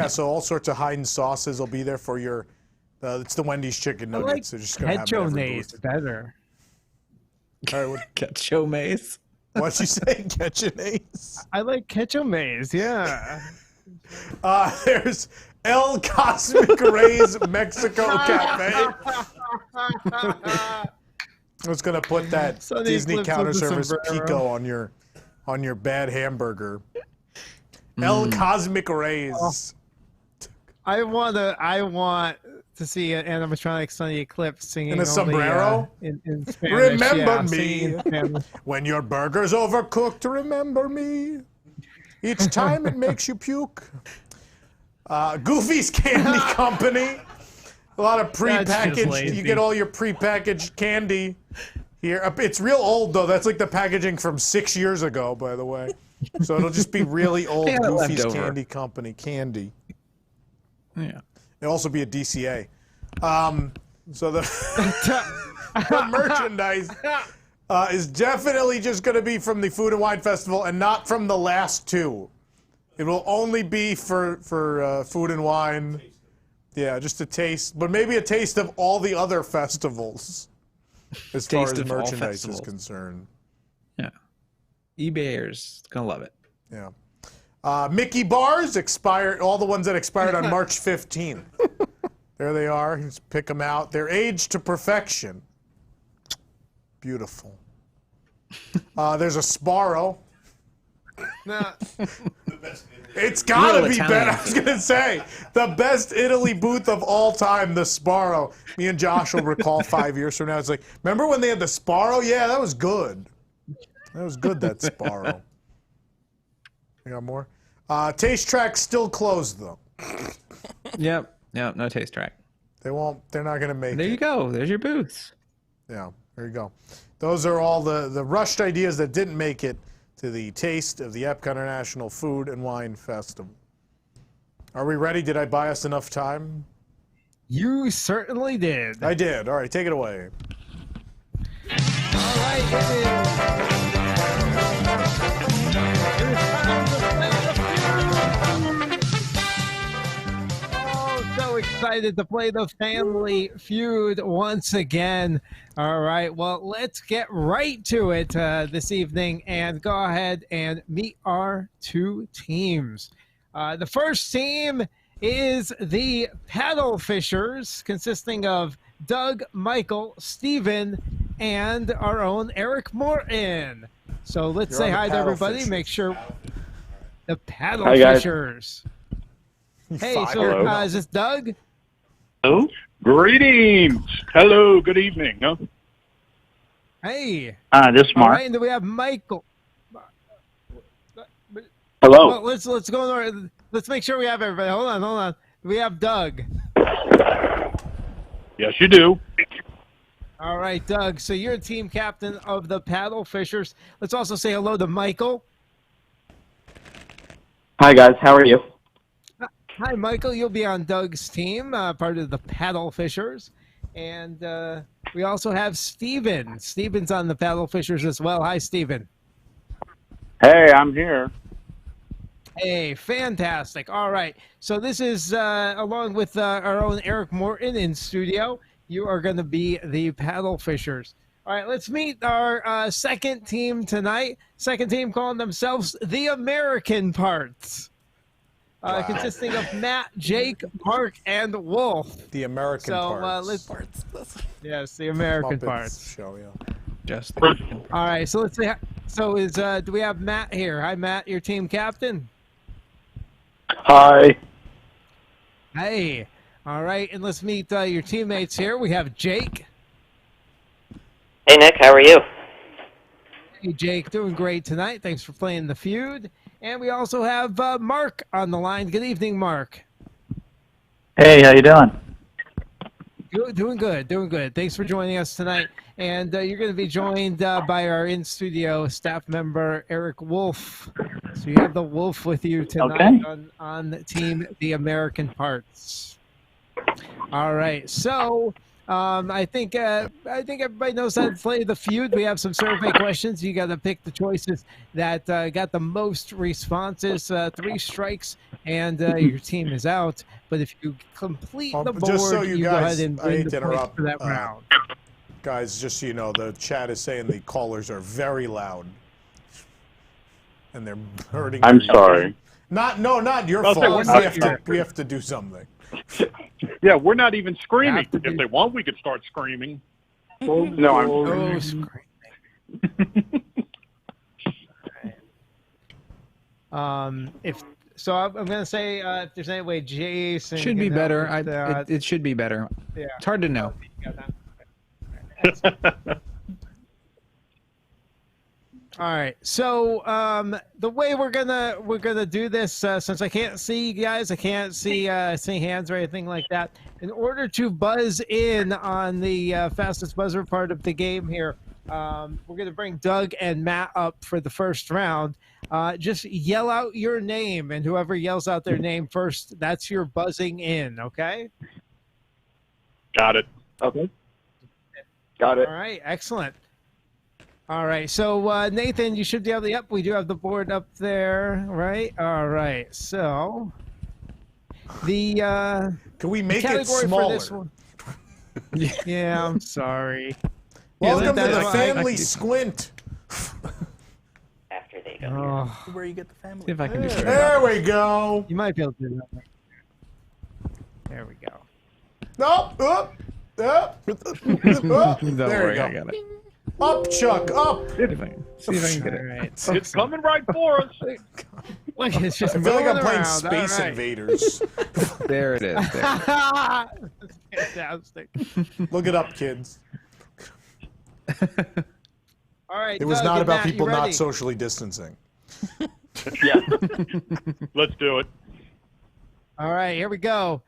So all sorts of Heinz sauces will be there for your. It's the Wendy's chicken I nuggets. like They're just gonna have it every Ketchup-nays booth. better. All right, Ketchup maze. what'd you say? Ketchup-nays? I like ketchup maze. Yeah. There's El Cosmic Rays Mexico Cafe. I was gonna put that Sunny Disney Eclipse counter with the service sombrero. pico on your bad hamburger. El Cosmic Rays. I want to see an animatronic Sunny Eclipse singing In a sombrero? In Spanish. Remember singing me in Spanish. when your burger's overcooked. Remember me. Each time it makes you puke. Goofy's Candy Company. A lot of That's just prepackaged. lazy. You get all your prepackaged candy here. It's real old though. That's like the packaging from 6 years ago, by the way. So it'll just be really old They had it Goofy's left over. Candy Company candy. Yeah. It'll also be a DCA. So the merchandise is definitely just going to be from the Food and Wine Festival and not from the last two. It will only be for Food and Wine. Yeah, just a taste, but maybe a taste of all the other festivals as far Taste as of all merchandise is festivals. concerned. Yeah. eBayers gonna love it. Yeah. Mickey bars expired. All the ones that expired on March 15th. There they are. Just pick them out. They're aged to perfection. Beautiful. There's a Sparrow. No. It's gotta Real be Italian. better. I was gonna say the best Italy booth of all time, the Sparrow. Me and Josh will recall 5 years from now. It's like, remember when they had the Sparrow? Yeah, that was good. That was good. That Sparrow. You got more? Taste Track's still closed though. Yep. No taste track. They won't. They're not gonna make There it. you go. There's your booths. Yeah, there you go. Those are all the rushed ideas that didn't make it to the taste of the EPCOT International Food and Wine Festival. Are we ready? Did I buy us enough time? You certainly did. I did. All right, take it away. All right, it is time to play the feud. Oh, so excited to play the Family Feud once again. All right, well, let's get right to it this evening and go ahead and meet our two teams. The first team is the Paddle Fishers, consisting of Doug, Michael, Steven, and our own Eric Morton. So let's You're say on the hi to Paddle everybody. Fishers. Make sure the Paddle Hi, guys. Fishers. Hey, Fire. so Hello. is this Doug? Hello. Greetings. Hello. Good evening. Huh? Hey. This is All Mark. right, and then we have Michael. Hello. Well, let's go in order. Let's make sure we have everybody. Hold on. We have Doug. Yes, you do. All right, Doug. So you're team captain of the Paddle Fishers. Let's also say hello to Michael. Hi, guys. How are you? Hi, Michael. You'll be on Doug's team, part of the Paddle Fishers. And we also have Steven. Steven's on the Paddle Fishers as well. Hi, Steven. Hey, I'm here. Hey, fantastic. All right. So this is, along with our own Eric Morton in studio, you are going to be the Paddle Fishers. All right, let's meet our second team tonight. Second team calling themselves the American Parts, consisting of Matt, Jake, Mark, and Wolf. The American Parts. Yes, the American Muppets Parts. show, yeah. Just All right, so let's say, do we have Matt here? Hi, Matt, your team captain. Hi. Hey. All right, and let's meet your teammates here. We have Jake. Hey, Nick, how are you? Hey, Jake, doing great tonight. Thanks for playing the feud. And we also have Mark on the line. Good evening, Mark. Hey, how you doing? Doing good. Thanks for joining us tonight. And you're going to be joined by our in-studio staff member, Eric Wolf. So you have the Wolf with you tonight on Team The American Parts. All right, so I think everybody knows how to play the feud. We have some survey questions. You got to pick the choices that got the most responses. 3 strikes, and your team is out. But if you complete the board, just so you go ahead guys, and I win hate the to points interrupt. for that round. Guys, just so you know, the chat is saying the callers are very loud. And they're hurting. I'm sorry. Not your I'll fault. say we're not We have to do something. Yeah, we're not even screaming. If they want, we could start screaming. No, I'm screaming. If so, I'm gonna say if there's any way Jason Should be can better. help with that. It should be better. Yeah. It's hard to know. All right. So the way we're gonna do this, since I can't see you guys, I can't see hands or anything like that. In order to buzz in on the fastest buzzer part of the game here, we're gonna bring Doug and Matt up for the first round. Just yell out your name, and whoever yells out their name first, that's your buzzing in. Okay. Got it. Okay. Got it. All right. Excellent. All right, so Nathan, you should be able to. Yep, we do have the board up there, right? All right, so the can we make it category smaller? for this one? Yeah, I'm sorry. Welcome to the family squint. After they go. Oh, Where you get the family? See if I can do it. There we go. you might be able to do that. There we go. Nope. Up. Don't There worry, you go. I got it. Up, Chuck. Up. See if I can get it. Right. It's coming right for us. Look, it's just I feel like I'm moving playing around. Space All right. Invaders. There it is. There. That's fantastic. Look it up, kids. All right, It was Doug not and about Matt, you people not ready? socially distancing. Yeah. Let's do it. All right, here we go.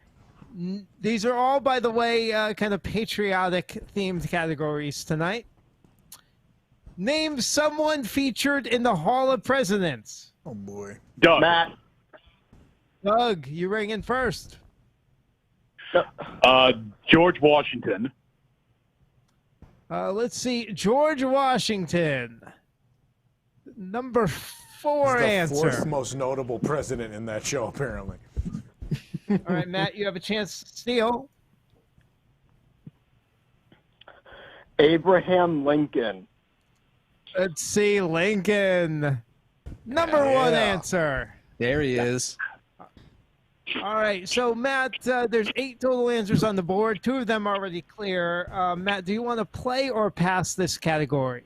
These are all, by the way, kind of patriotic themed categories tonight. Name someone featured in the Hall of Presidents. Oh boy. Doug. Matt. Doug, you ring in first. George Washington. Let's see. George Washington. Number 4 He's the answer. fourth most notable president in that show, apparently. All right, Matt, you have a chance to steal. Abraham Lincoln. Let's see. Lincoln. Number 1 answer. There he is. All right, so Matt, there's 8 total answers on the board. 2 of them are already clear. Matt, do you want to play or pass this category?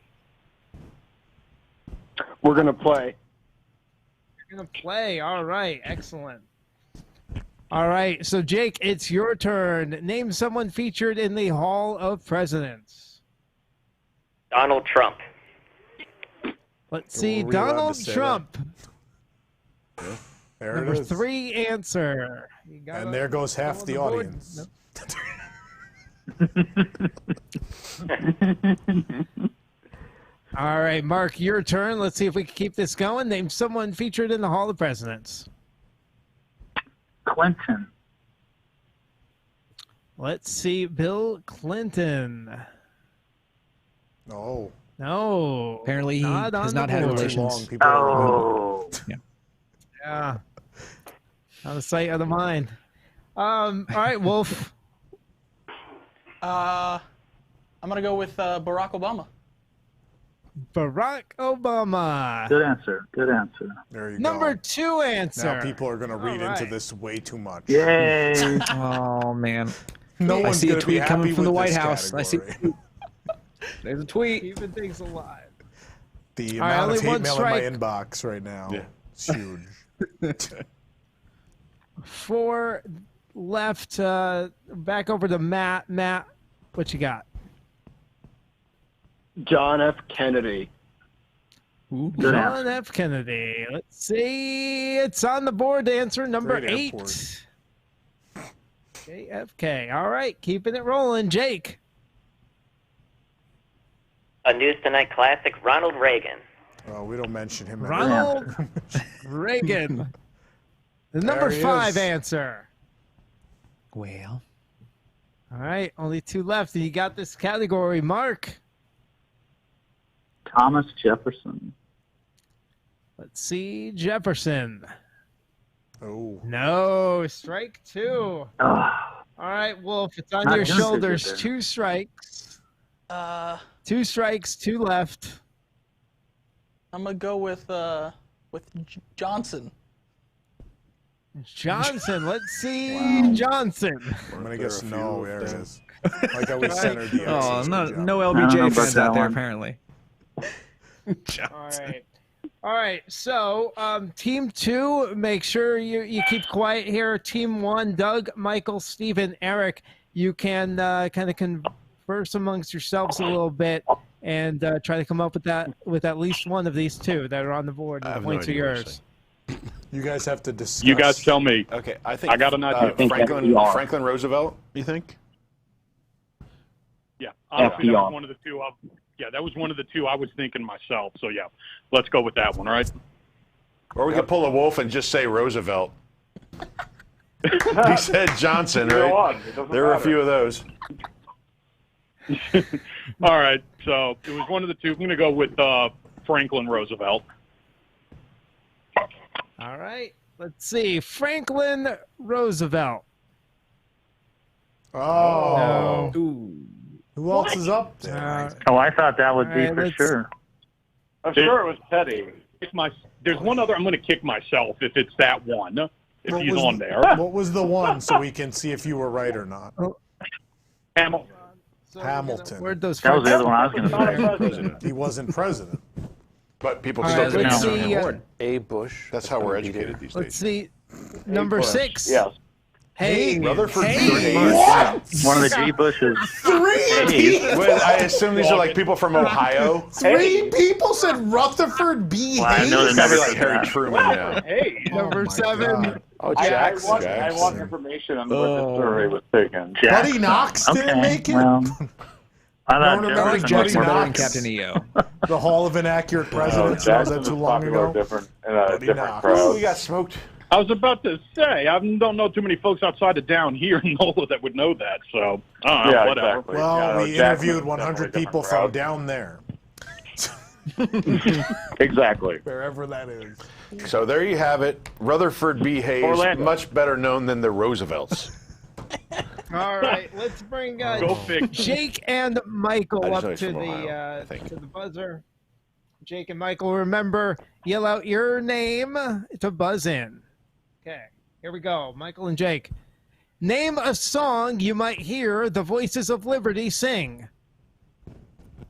We're going to play. You're going to play. All right, excellent. All right, so Jake, it's your turn. Name someone featured in the Hall of Presidents. Donald Trump. Let's see, Were we allowed to Donald say Trump. There Number it is. 3 answer. You got And it. there goes half on the board. audience. All right, Mark, your turn. Let's see if we can keep this going. Name someone featured in the Hall of Presidents. Clinton. Let's see, Bill Clinton. No. No. Apparently, he Not on has the not had board. relations. Oh. Yeah. Out of sight, out of mind. All right, Wolf. I'm gonna go with Barack Obama. Barack Obama. Good answer. Good answer. There you Number go. 2 answer. Now people are going to read All into right. this way too much. Yay. Oh man. No I one's see a going to be tweet happy coming from with the White this House. I see. category. There's a tweet. Keeping things alive. The All right, amount of only hate one mail strike. in my inbox right now is huge. 4 left. Back over to Matt. Matt, what you got? John F. Kennedy. Ooh. John F. Kennedy. Let's see. It's on the board. Answer number Great 8. airport. JFK. All right, keeping it rolling. Jake. A News Tonight classic, Ronald Reagan. Oh, we don't mention him. Ronald Reagan. The number There he 5 is. answer. Well, All right, only 2 left. And you got this category. Mark. Thomas Jefferson. Let's see. Jefferson. Oh. No. Strike 2. Oh. All right, Wolf. It's on Not your him, shoulders. is it? 2 strikes. 2 I'm strikes. 2 left. gonna go with Johnson. Johnson. Let's see. Johnson. I'm gonna guess no. There it is. Like how we centered the Oh, X's. no, Good job. no I don't LBJ know about fans that out there one. apparently. All right. So, Team 2, make sure you keep quiet here. Team 1, Doug, Michael, Steven, Eric, you can kind of converse amongst yourselves a little bit and try to come up with at least one of these two that are on the board. I And have the no points are idea what you're yours. You guys have to discuss. You guys tell me. Okay, I think I got an idea. Franklin Roosevelt. You think? Yeah, honestly, that FDR. was one of the two. That was one of the two I was thinking myself. So yeah, let's go with that one. All right. Or we could pull a wolf and just say Roosevelt. He said Johnson, Go right? on, it doesn't There were a matter. few of those. All right. So it was one of the two. I'm going to go with Franklin Roosevelt. All right. Let's see. Franklin Roosevelt. Oh. No. Who else is up there? Oh, I thought that would be All right, for let's- sure. I'm sure it was Teddy. There's one other. I'm going to kick myself if it's that one. If What he's was on the- there. What was the one so we can see if you were right or not? Hamilton. Hamilton. Where'd those That was the friends- other one I was going to say. He wasn't president. But people All still right, think let's he's on see, the board. A. Bush. That's how we're educated these Let's days. see. Number 6. Yes. Hey, Rutherford hey. B. One of the G Bushes. Well, I assume these are like people from Ohio. Three people said Rutherford B. Well, I know Hayes. they never It's gotta be like said Harry that. Truman now. Hey. Number my 7. God. Oh, I Jackson. want information on where the survey was taken. Buddy Knox didn't make it. Well, I No one thought remembers Jefferson Buddy was more More than Knox. Captain EO. The Hall of Inaccurate Presidents. Was that too long ago? Different, Buddy different Knox. crowd. We got smoked. I was about to say, I don't know too many folks outside of down here in NOLA that would know that, so whatever. Exactly. Well, we Jackson interviewed is 100 definitely a people different from down there, Exactly. wherever that is. So there you have it. Rutherford B. Hayes, Orlando. much better known than the Roosevelts. All right, let's bring Go figure. Jake and Michael I just up know he's to from the Ohio, I think. to the buzzer. Jake and Michael, remember, yell out your name to buzz in. Okay, here we go. Michael and Jake. Name a song you might hear the Voices of Liberty sing.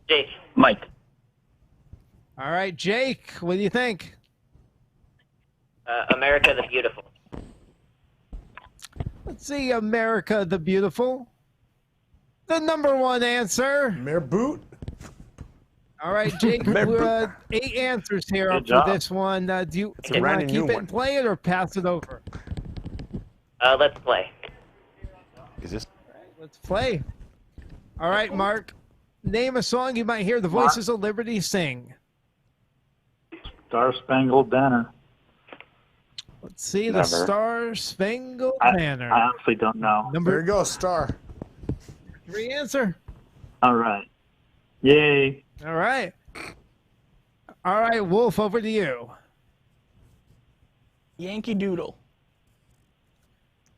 Jake. Mike. All right, Jake, what do you think? America the Beautiful. Let's see, America the Beautiful. The number one answer. Mayor Boot. All right, Jake, we're 8 answers here Good up job. for this one. Do you a want to Randy keep it Newman. and play it or pass it over? Let's play. Is this? Let's play. All right, Mark. Name a song you might hear the Voices of Liberty sing. Star Spangled Banner. Let's see, the Never. Star Spangled I Banner. honestly don't know. There Number you go, Star. 3 answer. All right. Yay. All right. All right, Wolf, over to you. Yankee Doodle.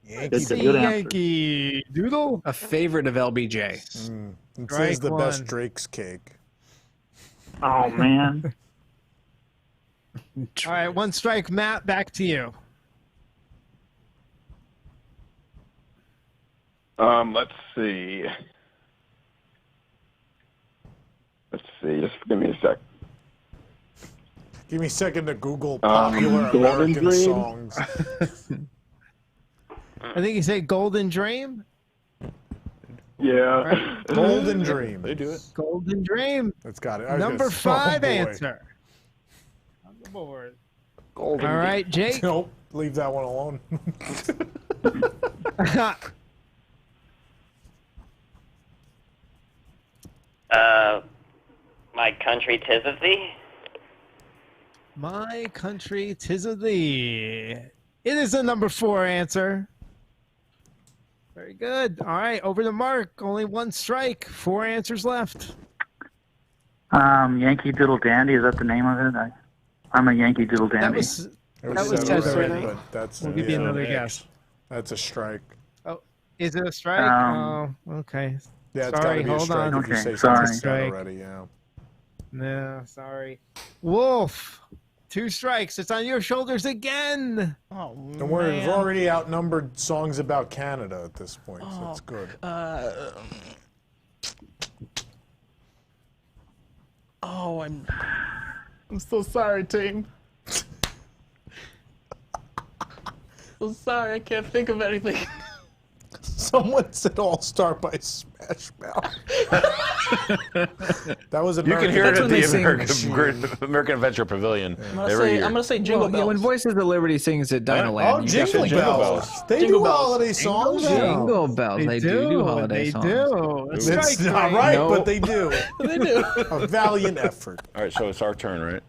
Yankee. That's a See, good answer. Yankee Doodle. A favorite of LBJ. It says Strike the best one. Drake's cake. Oh, man. All right, 1 strike. Matt, back to you. Let's see. Just give me a sec. Give me a second to Google popular Golden American Dream? songs. I think you say Golden Dream. Yeah. Golden Dream. They do it. Golden Dream. That's got it. I was Number gonna- 5 oh, boy. answer. On the board. Golden. All right, Jake. Nope. Leave that one alone. My country, 'tis of thee. My country, 'tis of thee. It is the number 4 answer. Very good. All right, over to Mark. Only 1 strike. 4 answers left. Yankee Doodle Dandy. Is that the name of it? I'm a Yankee Doodle That Dandy. was It that was said said already. but that's, We'll give you another guess. That's a strike. Oh, is it a strike? Um, Oh, okay. Yeah, it's Sorry, got to be a hold strike on. if you say Okay, sorry. something's said Strike. already. Yeah. No, sorry. Wolf. 2 strikes. It's on your shoulders again. Oh, Don't worry, we've man. already outnumbered songs about Canada at this point, so that's good. I'm so sorry, team. I'm sorry, I can't think of anything. Someone said All Star by Smash Mouth. That was American. You can hear it at the sing American Adventure Pavilion. I'm gonna say Jingle Bells. Yeah, when Voices of Liberty sings at Dino Land. Oh, Jingle Bells. They do holiday songs. Jingle Bells. They do holiday songs. They do. It's not right, but they do. They do. A valiant effort. All right, so it's our turn, right?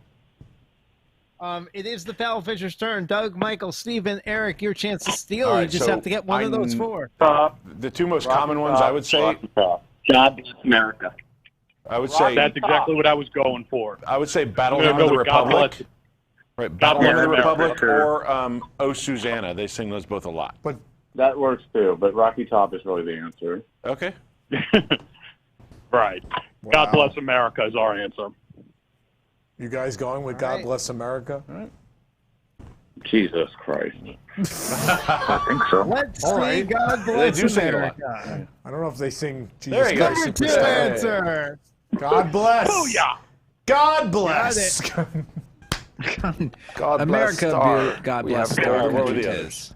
It is the Paddle Fisher's turn. Doug, Michael, Steven, Eric, your chance to steal. All right, you just so have to get one of those 4. The 2 most common ones, I would say. God bless America. I would say That's exactly what I was going for. I would say Battle I'm Hymn gonna of the go with God Republic. Bless. Right, Battle Hymn of the Republic sure. or Oh Susanna. They sing those both a lot. But That works too, but Rocky Top is really the answer. Okay. Right. Wow. God bless America is our answer. you guys going with God Bless America? All right. Jesus Christ. I think so. Let's All see. right. God bless They do sing it a lot. America. I don't know if they sing There Jesus you go. Christ Number 2 Superstar. answer. God bless. Booyah! God bless. God America, bless Star. God We bless have Star. four. What were the Country others? tis.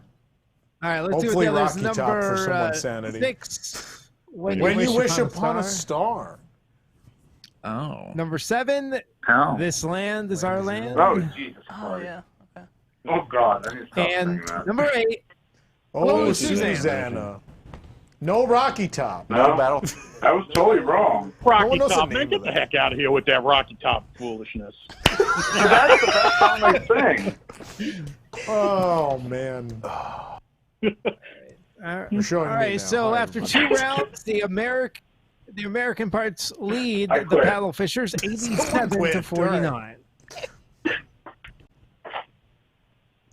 All right, let's Hopefully see what the others. Rocky Top for Number someone's sanity. 6. When you wish upon a star. Oh. Number 7. Oh. This land is our land. Oh, Jesus Oh, Christ. yeah. Okay. Oh, God. I need to stop And saying that. number 8. Oh, Susanna. Susanna. No Rocky Top. No, Battle. that was totally wrong. Rocky one knows the Top, name man, of get the that. heck out of here with that Rocky Top foolishness. That's the best song they sing. Oh, man. You're showing All me right, now. so I- after 2 rounds, the American parts lead I the quit. Paddle Fishers 87 quit. to 49.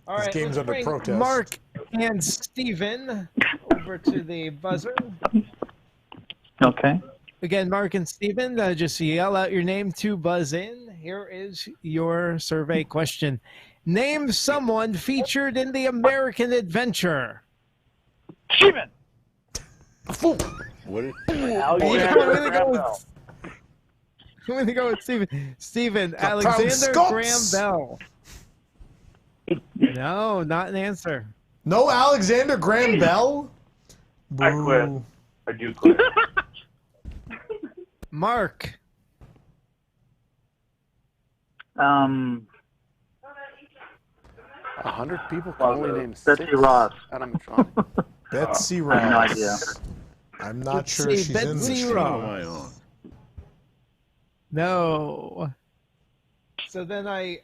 All This right, game's let's under bring protest. Mark and Steven over to the buzzer. Okay. Again, Mark and Steven, just yell out your name to buzz in. Here is your survey question. Name someone featured in the American Adventure. Steven! What is, I'm going to go with Steven. Steven, Alexander Graham Bell. No, not an answer. No Alexander Graham Bell? I quit. I do quit. Mark. 100 people can only name Betsy 6. Ross. Animatronic. Betsy I Ross. have no idea. I'm not Let's sure see, she's in Betsy this. Ross. No. So then I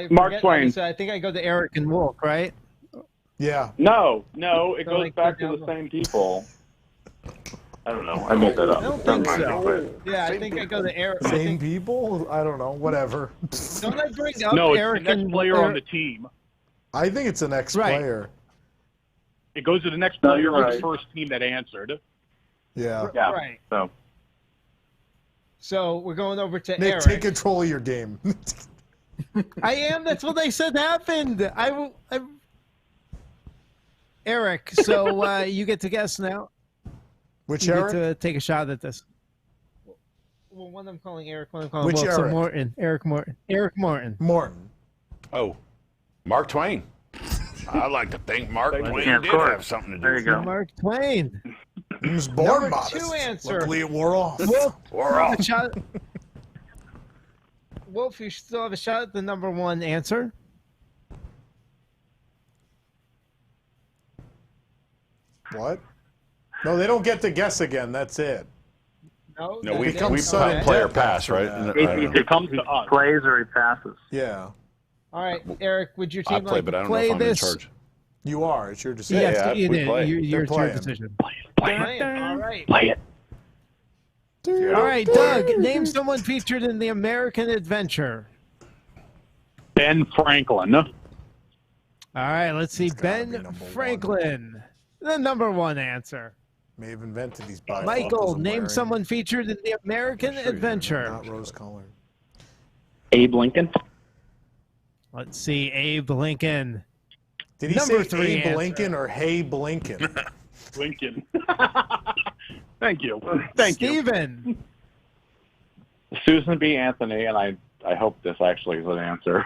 Mark forget Twain. So I think I go to Eric and Wolf, right? Yeah. No, it So, goes like, back put to the down same people. I don't know. I made that up. I don't Never think mind, I so. quit. Yeah, I think I go to Eric. I Same think, people? I don't know. Whatever. don't I bring up No, it's Eric the next and player Eric? on the team. I think it's an ex-player. It goes to the next No, player you're on the right. first team that answered. Yeah. Yeah. Right. So So we're going over to Nick, Eric. take control of your game. I am. That's what they said happened. Eric, so you get to guess now. Which You Eric? get to take a shot at this. Well, one I'm calling Eric, one I'm calling Which Wolf. So Eric? Morton. Eric Morton. Eric Morton. Morton. oh, Mark Twain. I like to think Mark Twain Yeah, of did course. have something to do There you with go. Mark Twain. He was born Number modest. 2 answer. Luckily it wore off. Wolf, We're off. a shot. Wolf, you still have a shot at the number 1 answer. What? No, they don't get to guess again. That's it. No, No, that we becomes sudden play or death pass, after right? that. It comes to us. Plays or he passes. Yeah. All right, Eric, would your I team play, like but to I don't know play if I'm in this? charge. You are. It's your decision. Yes, Yeah, you we did. play. It's your playing. decision. Play it. All right. Play it. All right, Doug, name someone featured in the American Adventure. Ben Franklin. All right, let's see. It's gotta be Ben number 1. Franklin, the number 1 answer. May have invented these bifocals Michael, I'm name wearing. someone featured in the American Adventure. Not rose colored. Abe Lincoln. Let's see, Abe Lincoln. Did he Number say 3 Abe answer. Lincoln or Hey Blinken? Lincoln. Thank you. Thank you. Steven. Susan B. Anthony, and I hope this actually is an answer.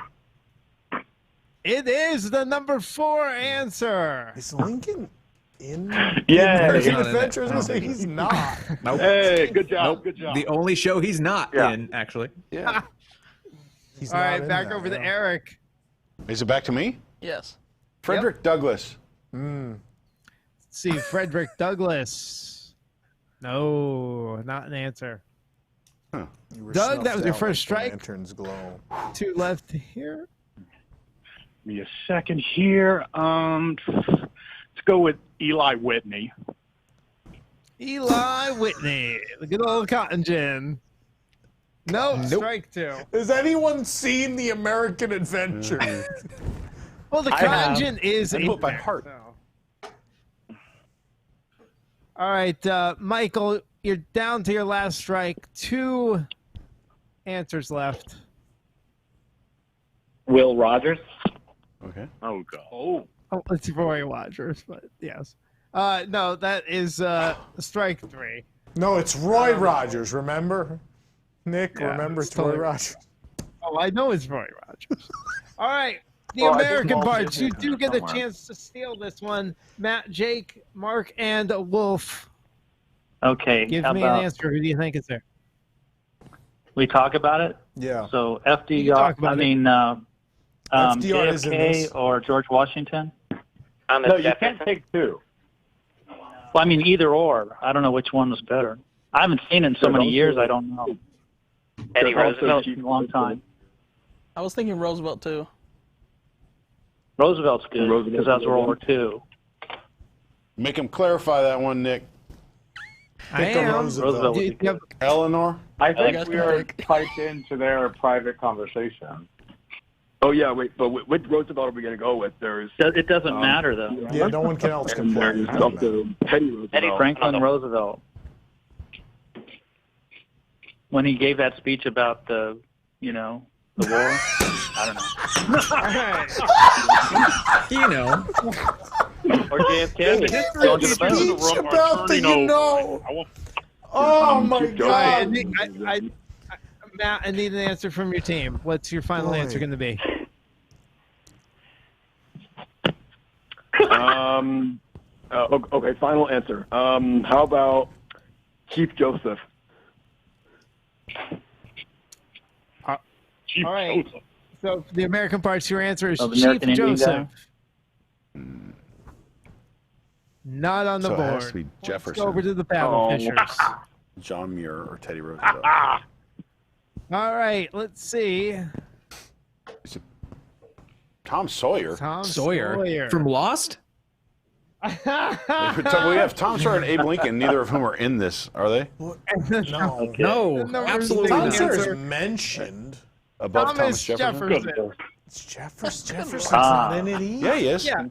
It is the number 4 answer. Is Lincoln in Yeah. American Adventure? I was going to say he's not. Nope. Hey, good job. Nope. Good job. The only show he's not Yeah. in, actually. Yeah. He's All not right, in back that, over to yeah. Eric. Is it back to me? Yes. Frederick Douglass. Let's see, Frederick Douglass. No, not an answer. Huh. You were Doug, that snuffed was your out first like the strike. Lanterns glow. 2 left here. Give me a second here. Let's go with Eli Whitney. Eli Whitney, the good old cotton gin. No, strike 2. Has anyone seen the American Adventure? Well, the I cotton have. gin is I know a it by heart. All right, Michael, you're down to your last strike. 2 answers left. Will Rogers. Okay. Oh, God. Oh. Oh, it's Roy Rogers, but yes. No, that is strike 3. No, it's Roy Rogers, remember? Nick, Yeah, remember it's it's Roy totally- Rogers. Oh, I know it's Roy Rogers. All right, the Well, I think American Walt parts. Disney You kind do of get a somewhere. chance to steal this one. Matt, Jake, Mark, and Wolf. Okay. Give how me about an answer. Who do you think is there? we talk about it? Yeah. So You can FDR, talk about I it. mean, FDR is in JFK this. or George Washington? Thomas No, you Jefferson. can't take 2. Well, I mean, either or. I don't know which one was better. I haven't seen it in so So many don't years. do- I don't know. Teddy There's also Roosevelt. It's been a long time. I was thinking Roosevelt too. Roosevelt's good Roosevelt's because that was good, World War II. Make him clarify that one, Nick. I Pick a am. Roosevelt. would be You have- Eleanor? I guess think we are Nick. piped into their private conversation. Oh, yeah, wait, but which Roosevelt are we going to go with? There's It doesn't matter, though. Yeah, no one else can play. there's Teddy Roosevelt. Franklin Roosevelt. When he gave that speech about the war. I don't know. All right. Or JFK. The history Going of to the the moon. Speech about the Oh my All right, God. Matt, I need an answer from your team. What's your final Boy. answer going to be? Okay, final answer. How about Chief Joseph? Chief All right. Joseph. So the American parts, your answer is Oh, the Chief American Indian Joseph. guy? Not on the So it board. has to be Let's Jefferson. go over to the battle fishers. John Muir or Teddy Roosevelt. All right, let's see. Tom Sawyer. Tom Sawyer. From Lost? We have Tom Sawyer and Abe Lincoln, neither of whom are in this, are they? No. No, absolutely Tom not. Sawyer is mentioned. Above Thomas Jefferson? Jefferson. It's Jefferson's not in it either. Yeah, he is. Yeah.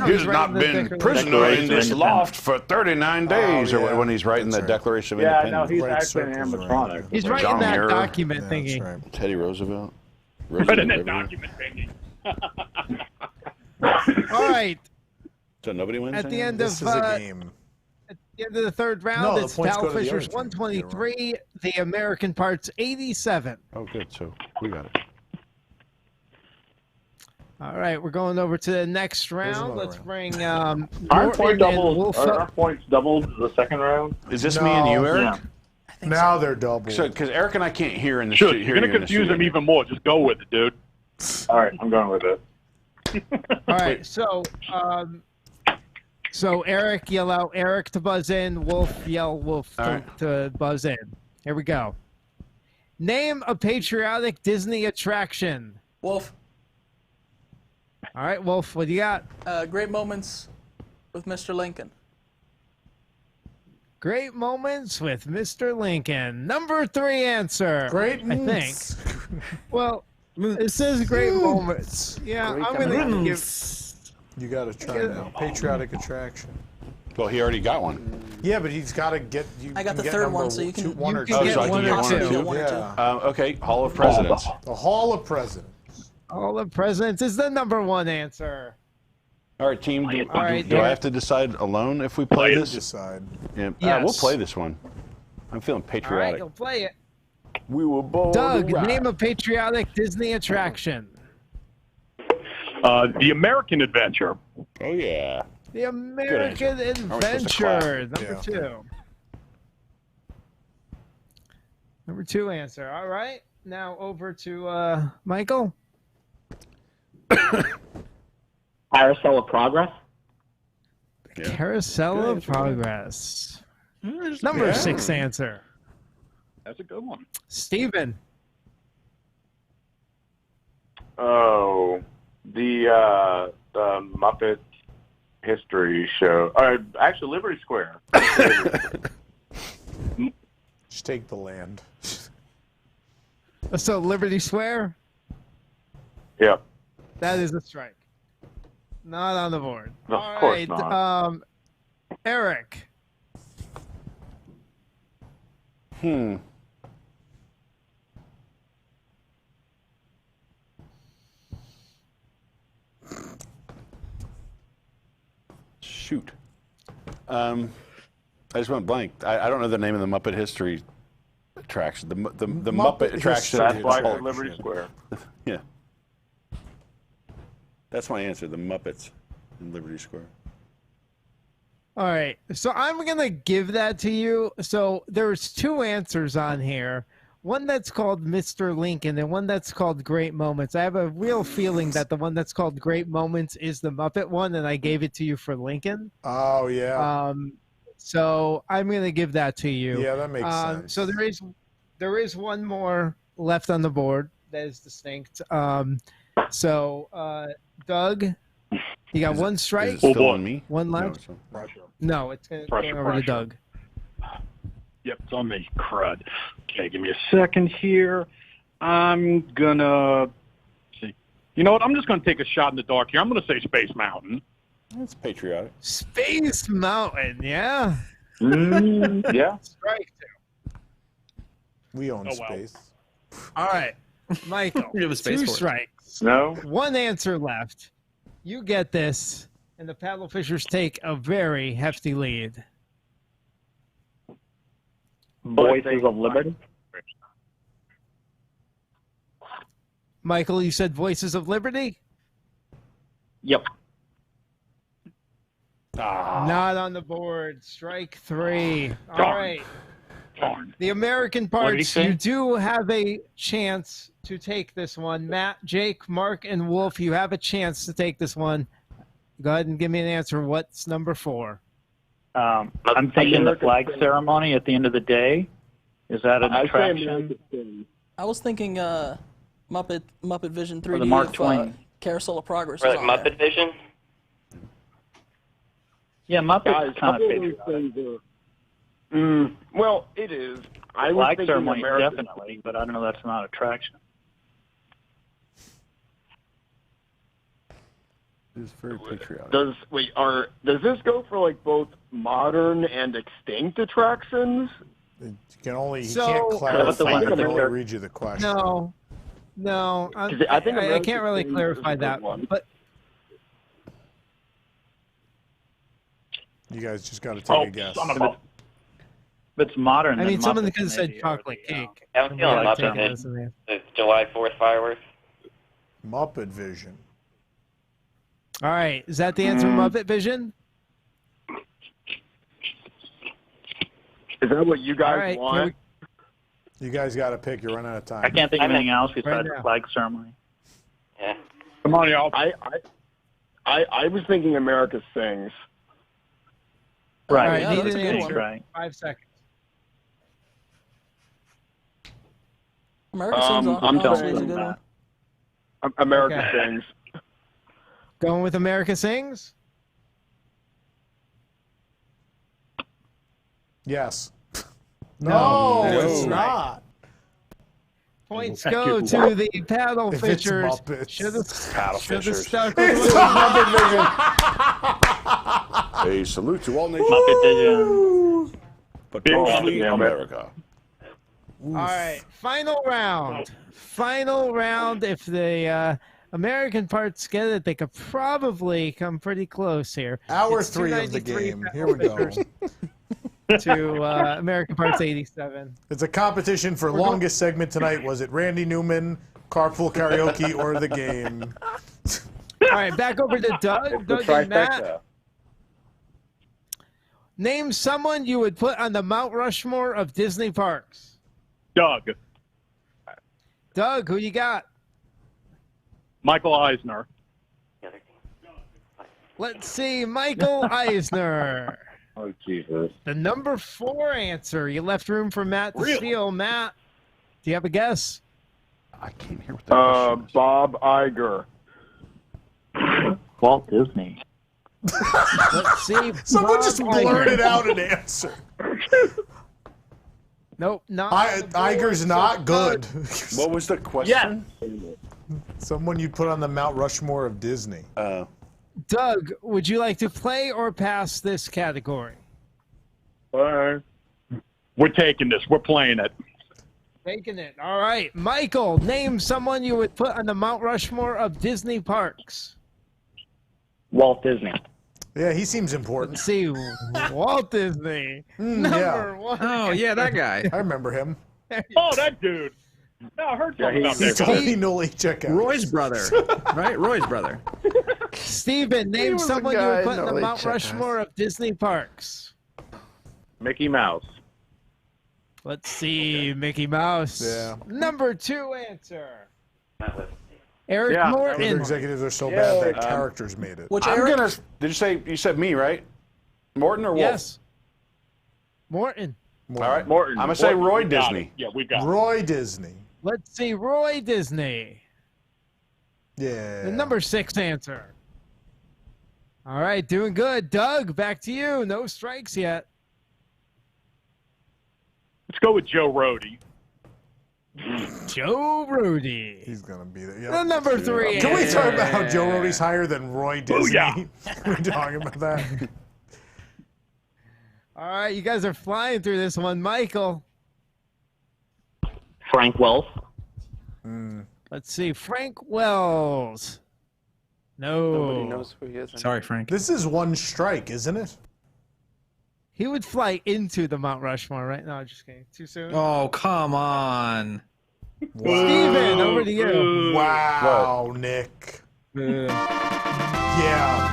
He's not been prisoner in this loft for 39 days, yeah. or when he's writing the Declaration of Yeah, no, Independence. he's Red actually an circles around animatronic. He's writing John that Muir. document Yeah, thingy. that's right. Teddy Roosevelt. Right in that Roosevelt. document thingy. All right. So nobody wins? At the end This of is a game. the end of the third round, No, the it's points Dow go to the Fishers other team. 123, the American parts 87. Oh, good. So we got it. All right, we're going over to the next round. another Let's round. bring Aren't Norton point and doubles? Wolf Are up. points doubled the second round? Is this me and you, Eric? Yeah. Now they're double. So, because Eric and I can't hear in the Sure, studio. you're going to confuse him even more. Just go with it, dude. All right, I'm going with it. All right, so Eric, yell out Eric to buzz in. Wolf, yell Wolf to buzz in. Here we go. Name a patriotic Disney attraction. Wolf. All right, Wolf, what do you got? Great moments with Mr. Lincoln. Great moments with Mr. Lincoln. Number 3 answer. Great I think. Well, it says great moments. Yeah, Great I'm going to give... You got to try now. Patriotic attraction. Well, he already got one. Yeah, but he's got to get. You I got can the get third number one, so you can- one you or can two. get so I can one get or one or two. two? One or two. Yeah. Okay, Hall of Presidents. The Hall of Presidents. All the Presidents is the number one answer. All right, team. Do, All right, do I have to decide alone if we play this? Decide. Yeah. Yes. We'll play this one. I'm feeling All right, patriotic. you'll play it. We were born Doug, to ride. name a patriotic Disney attraction. The American Adventure. Oh yeah. The American answer. Adventure, number Yeah. 2. Number 2 answer. All right, now over to Michael. Carousel of Progress. Carousel of Progress. Number 6 answer. That's a good one. Steven. Oh, the Muppet History Show. Actually, Liberty Square. Just take the land. So Liberty Square? Yep. That is a strike. Not on the board. Of course not. Eric. Shoot. I just went blank. I don't know the name of the Muppet History attraction. The Muppet attraction. That's why for Liberty Square. Yeah. That's my answer. The Muppets in Liberty Square. All right. So I'm going to give that to you. So there's 2 answers on here. One that's called Mr. Lincoln and one that's called Great Moments. I have a real feeling that the one that's called Great Moments is the Muppet one, and I gave it to you for Lincoln. Oh, yeah. So I'm going to give that to you. Yeah, that makes sense. So there is one more left on the board that is distinct. Doug, you got one strike. Is it still on me? One left. No, it's going over to Doug. Yep, it's on me. Crud. Okay, give me a second here. I'm gonna see. You know what? I'm just gonna take a shot in the dark here. I'm gonna say Space Mountain. That's patriotic. Space Mountain, yeah. Yeah. Strike 2. We own Oh, wow. space. All right, Michael. You have a space 2 force. strikes. No. 1 answer left. You get this, and the Paddle Fishers take a very hefty lead. Voices of Liberty. Michael, you said Voices of Liberty? Yep. Not on the board. Strike 3. All Darn. right. Darn. The American did he parts, say? you do have a chance to take this one. Matt, Jake, Mark, and Wolf, you have a chance to take this one. Go ahead and give me an answer. What's number 4? I'm thinking the flag ceremony at the end of the day. Is that an attraction? I was thinking Muppet Vision 3D Or the Mark if, Twain. Carousel of Progress. Or is like on Muppet there. Vision? Yeah, Muppets Guys, is kind of couple of patriotic. these things well, it is. I was Flag thinking ceremony, American. definitely, but I don't know that's not attraction. It's very patriotic. Does this go for like both modern and extinct attractions? You can only, So- can't clarify. I I think can only America- read you the question. No. I I think I American can't really Things clarify is a good that one. but You guys just got to take a guess. son of a... If it's modern, I then mean, someone Muppets could have said maybe, or chocolate the, cake. I'm feeling I'd take Muppet it as an answer. The July 4th fireworks. Muppet Vision. All right. Is that the answer, Muppet Vision? Is that what you All guys right. want? You guys got to pick. You're running out of time. I can't think of anything else Right besides now. the flag ceremony. Yeah. Come on, y'all. I was thinking America Sings. Right. All right. yeah, Need that's an a good answer. one. Right. 5 seconds. American Sings I'm obviously is a telling good you, one. America Okay. Sings. Going with America Sings? Yes. No, it's right. not. Points go to the Paddle If it's Fishers. Muppets. Paddle Should have Fishers. stuck with It's what- Muppet Vision. A salute to all nations, Muppet Vision. but Big mostly Muppet. America. All right, final round. Final round. If the American parts get it. They could probably come pretty close here. Hour It's 3 of the 293 game. Here we go. to American Parts 87. It's a competition for longest segment tonight. Was it Randy Newman, Carpool Karaoke, or the game? All right, back over to Doug. Doug and Matt. Name someone you would put on the Mount Rushmore of Disney parks. Doug. Doug, who you got? Michael Eisner. Let's see, Michael Eisner. Oh, Jesus. The number 4 answer. You left room for Matt to steal. Matt, do you have a guess? I can't hear what that Bob Iger. Walt Disney. Let's see. Someone Bob just blurted Iger. out an answer. Nope, not. Iger's not good. What was the question? Someone you'd put on the Mount Rushmore of Disney. Doug, would you like to play or pass this category? We're taking this. We're playing it. Taking it. All right. Michael, name someone you would put on the Mount Rushmore of Disney parks. Walt Disney. Yeah, he seems important. Let's see. Walt Disney. Number 1. Oh, yeah, that guy. I remember him. Oh, that dude. No, I heard something about He's that. totally no check out. Roy's brother. Right? Roy's brother. Steven, name was a someone you guy, would put on no, the they Mount check Rushmore of Disney parks. Mickey Mouse. Let's see. Mickey Mouse. Yeah. Number 2 answer. Eric Other Morton. executives are so bad that characters made it. Did you say me, right? Morton or Wolf? Yes. Morton. All right. Morton. I'm going to say Roy We got Disney. it. Yeah, we got it. Roy Disney. Let's see. Roy Disney. Yeah. The number 6 answer. All right, doing good. Doug, back to you. No strikes yet. Let's go with Joe Rody. Joe Rudy. He's going to be there. The number 3 Can we answer. talk about how Joe Rody's higher than Roy Disney? Can we talk about that? All right, you guys are flying through this one. Michael. Frank Wells. Let's see. Frank Wells. No. Nobody knows who he is. Sorry, Frank. This is one strike, isn't it? He would fly into the Mount Rushmore, right? No, just kidding. Too soon. Oh, come on. Steven, over to you. Wow, Nick. Yeah,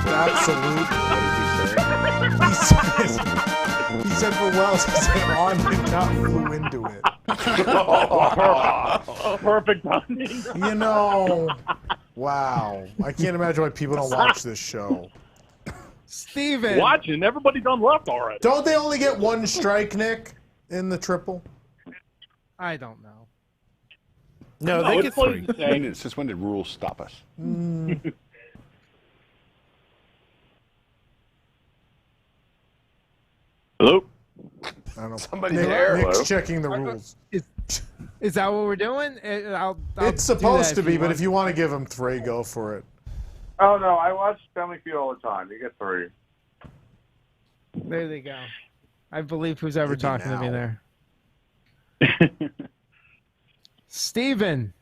absolutely. He said for Wells, he said on did not flew into it. Perfect timing. You know, wow. I can't imagine why people don't watch this show. Steven. Watching. Everybody's on left already. Don't they only get one strike, Nick, in the triple? I don't know. No, they get 3. Since when did rules stop us? Hello? I don't know. Somebody Nick, there. Nick's Hello? checking the rules. Is that what we're doing? I'll It's supposed to be, but if you want to give him 3, go for it. Oh, no, I watch Family Feud all the time. You get 3. There they go. I believe who's ever talking to me there. Steven.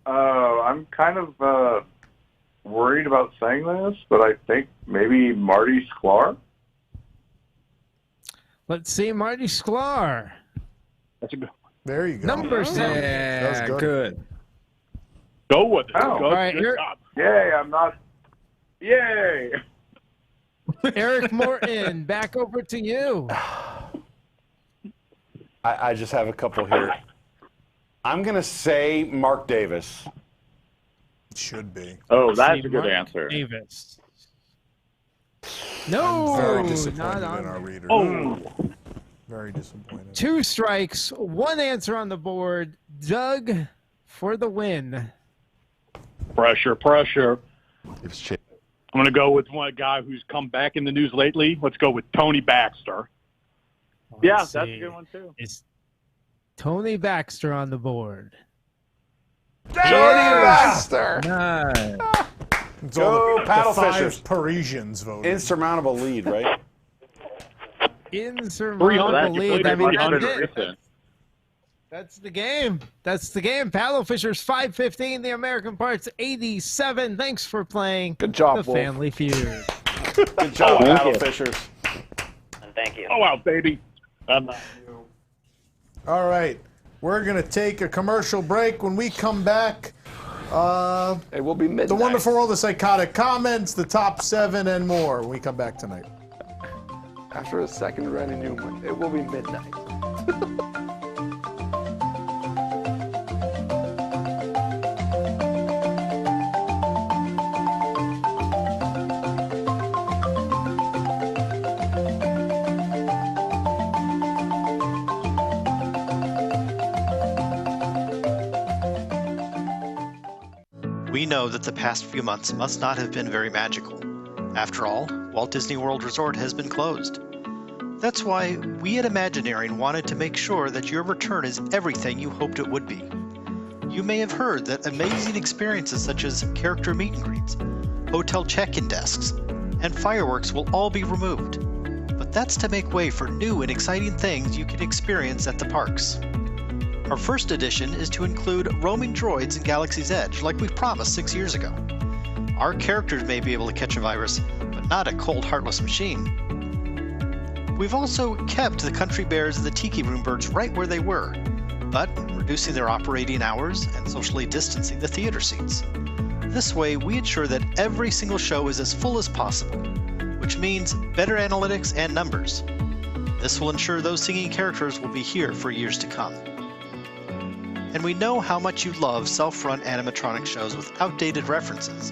I'm kind of worried about saying this, but I think maybe Marty Sklar. Let's see, Marty Sklar. That's a good. There you go. Number 7. Yeah, good. Go with it. Oh. Go. All right, Good job. Yay, I'm not. Yay! Eric Morton, back over to you. I just have a couple here. I'm going to say Mark Davis. It should be. Oh, that's See, a good Mark answer. Davis. No, I'm very not disappointed on in our there. readers. Oh. Very disappointed. 2 strikes, 1 answer on the board. Doug for the win. Pressure, pressure. It's Chip. I'm going to go with one guy who's come back in the news lately. Let's go with Tony Baxter. Yeah, Let's that's see. a good one, too. Is Tony Baxter on the board? Tony Baxter! Nice. It's Go all the paddle 5 fishers. Parisians voted. Insurmountable lead, right? Insurmountable lead. I mean, that's it. That's the game. That's the game. Paddle Fishers 515, the American Parts 87. Thanks for playing. Good job, The Wolf. Family Feud. Good job, Thank Paddle you. Fishers. And thank you. Oh, wow, baby. All right. We're going to take a commercial break. When we come back, it will be midnight. The Wonderful World of Psychotic Comments, the top 7, and more when we come back tonight. After a second Randy Newman, it will be midnight. We know that the past few months must not have been very magical. After all, Walt Disney World Resort has been closed. That's why we at Imagineering wanted to make sure that your return is everything you hoped it would be. You may have heard that amazing experiences such as character meet and greets, hotel check-in desks, and fireworks will all be removed. But that's to make way for new and exciting things you can experience at the parks. Our first edition is to include roaming droids in Galaxy's Edge, like we promised 6 years ago. Our characters may be able to catch a virus, but not a cold, heartless machine. We've also kept the Country Bears and the Tiki Room Birds right where they were, but reducing their operating hours and socially distancing the theater seats. This way, we ensure that every single show is as full as possible, which means better analytics and numbers. This will ensure those singing characters will be here for years to come. And we know how much you love self-run animatronic shows with outdated references,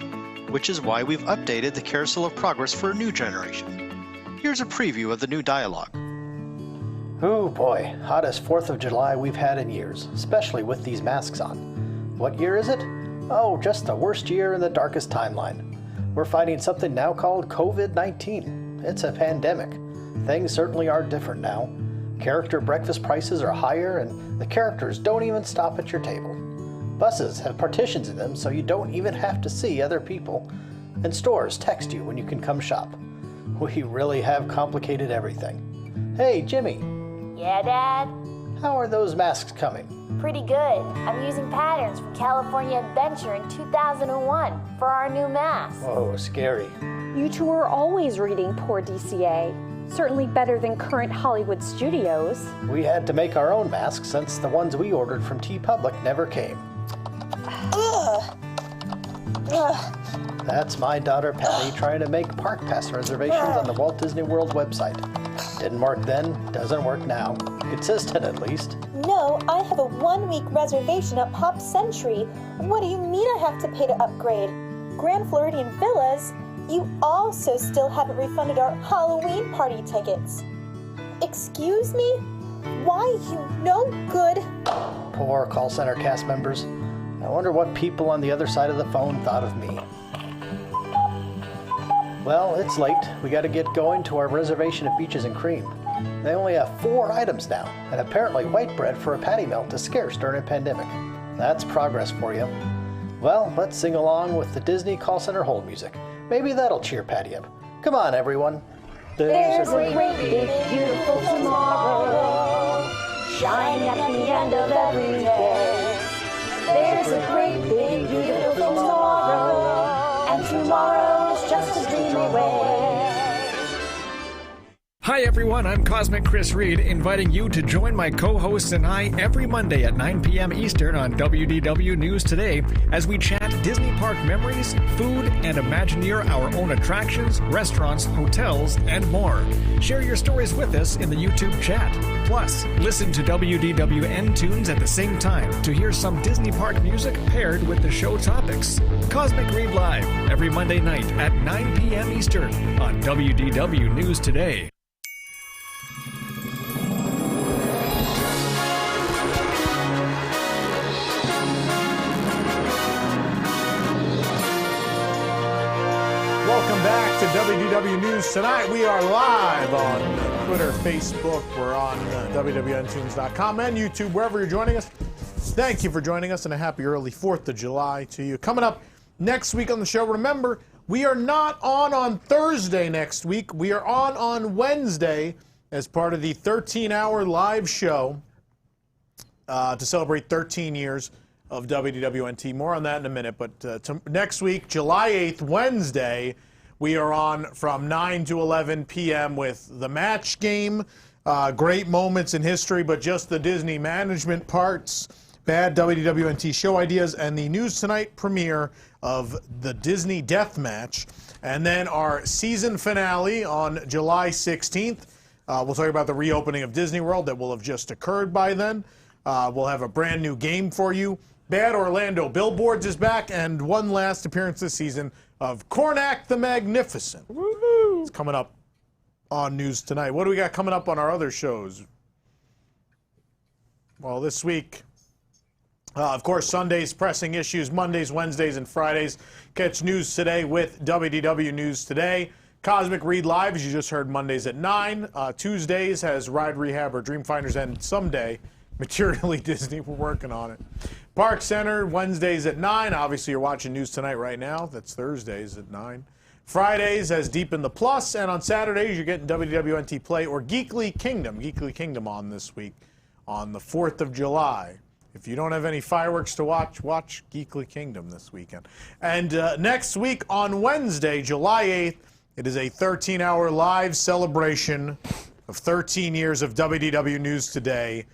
which is why we've updated the Carousel of Progress for a new generation. Here's a preview of the new dialogue. Oh boy, hottest 4th of July we've had in years, especially with these masks on. What year is it? Oh, just the worst year in the darkest timeline. We're fighting something now called COVID-19. It's a pandemic. Things certainly are different now. Character breakfast prices are higher, and the characters don't even stop at your table. Buses have partitions in them so you don't even have to see other people, and stores text you when you can come shop. We really have complicated everything. Hey, Jimmy. Yeah, Dad? How are those masks coming? Pretty good. I'm using patterns from California Adventure in 2001 for our new mask. Whoa, scary. You two are always reading Poor DCA. Certainly better than current Hollywood studios. We had to make our own masks since the ones we ordered from TeePublic never came. Ugh. Ugh. That's my daughter Patty trying to make park pass reservations on the Walt Disney World website. Didn't work then, doesn't work now. Consistent at least. No, I have a 1-week reservation at Pop Century. What do you mean I have to pay to upgrade? Grand Floridian Villas? You also still haven't refunded our Halloween party tickets. Excuse me? Why, you no good? Poor call center cast members. I wonder what people on the other side of the phone thought of me. Well, it's late. We gotta get going to our reservation at Beaches and Cream. They only have 4 items now, and apparently white bread for a patty melt is scarce during a pandemic. That's progress for you. Well, let's sing along with the Disney call center hold music. Maybe that'll cheer Patty up. Come on, everyone. There's a great big beautiful tomorrow, shining at the end of every day. There's a great big beautiful tomorrow, and tomorrow's just a dream away. Hi everyone, I'm Cosmic Chris Reed, inviting you to join my co-hosts and I every Monday at 9 p.m. Eastern on WDW News Today as we chat Disney park memories, food, and Imagineer our own attractions, restaurants, hotels, and more. Share your stories with us in the YouTube chat. Plus, listen to WDWN tunes at the same time to hear some Disney park music paired with the show topics. Cosmic Read Live every Monday night at 9 p.m. Eastern on WDW News Today. Welcome back to WDW News Tonight. We are live on Twitter, Facebook. We're on WWNtunes.com and YouTube, wherever you're joining us. Thank you for joining us, and a happy early 4th of July to you. Coming up next week on the show, remember, we are not on Thursday next week. We are on Wednesday as part of the 13-hour live show to celebrate 13 years of WDWNT. More on that in a minute. But next week, July 8th, Wednesday, we are on from 9 to 11 p.m. with the match game. Great moments in history, but just the Disney management parts. Bad WDWNT show ideas, and the News Tonight premiere of the Disney Death Match. And then our season finale on July 16th. We'll talk about the reopening of Disney World that will have just occurred by then. We'll have a brand new game for you. Bad Orlando Billboards is back, and one last appearance this season of Cornac the Magnificent. Woo-hoo. It's coming up on News Tonight. What do we got coming up on our other shows? Well, this week, of course, Sundays, pressing issues, Mondays, Wednesdays, and Fridays. Catch News Today with WDW News Today. Cosmic Read Live, as you just heard, Mondays at 9. Tuesdays has Ride Rehab or Dreamfinders, and someday, Materially Disney, we're working on it. Park Center, Wednesdays at 9. Obviously, you're watching News Tonight right now. That's Thursdays at 9. Fridays has Deep in the Plus, and on Saturdays, you're getting WDWNT Play or Geekly Kingdom on this week on the 4th of July. If you don't have any fireworks to watch, watch Geekly Kingdom this weekend. And next week on Wednesday, July 8th, it is a 13-hour live celebration of 13 years of WDW News Today.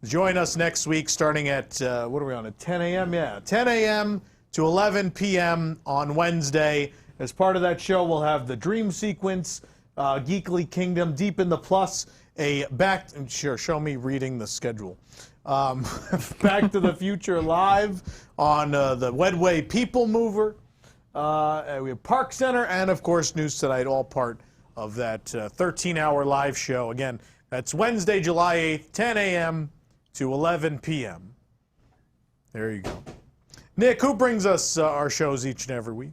Join us next week starting at, what are we on, at 10 a.m.? Yeah, 10 a.m. to 11 p.m. on Wednesday. As part of that show, we'll have the Dream Sequence, Geekly Kingdom, Deep in the Plus, show me reading the schedule. Back to the Future Live on the Wedway People Mover. We have Park Center and, of course, News Tonight, all part of that 13-hour live show. Again, that's Wednesday, July 8th, 10 a.m. to 11 p.m. There you go. Nick, who brings us our shows each and every week?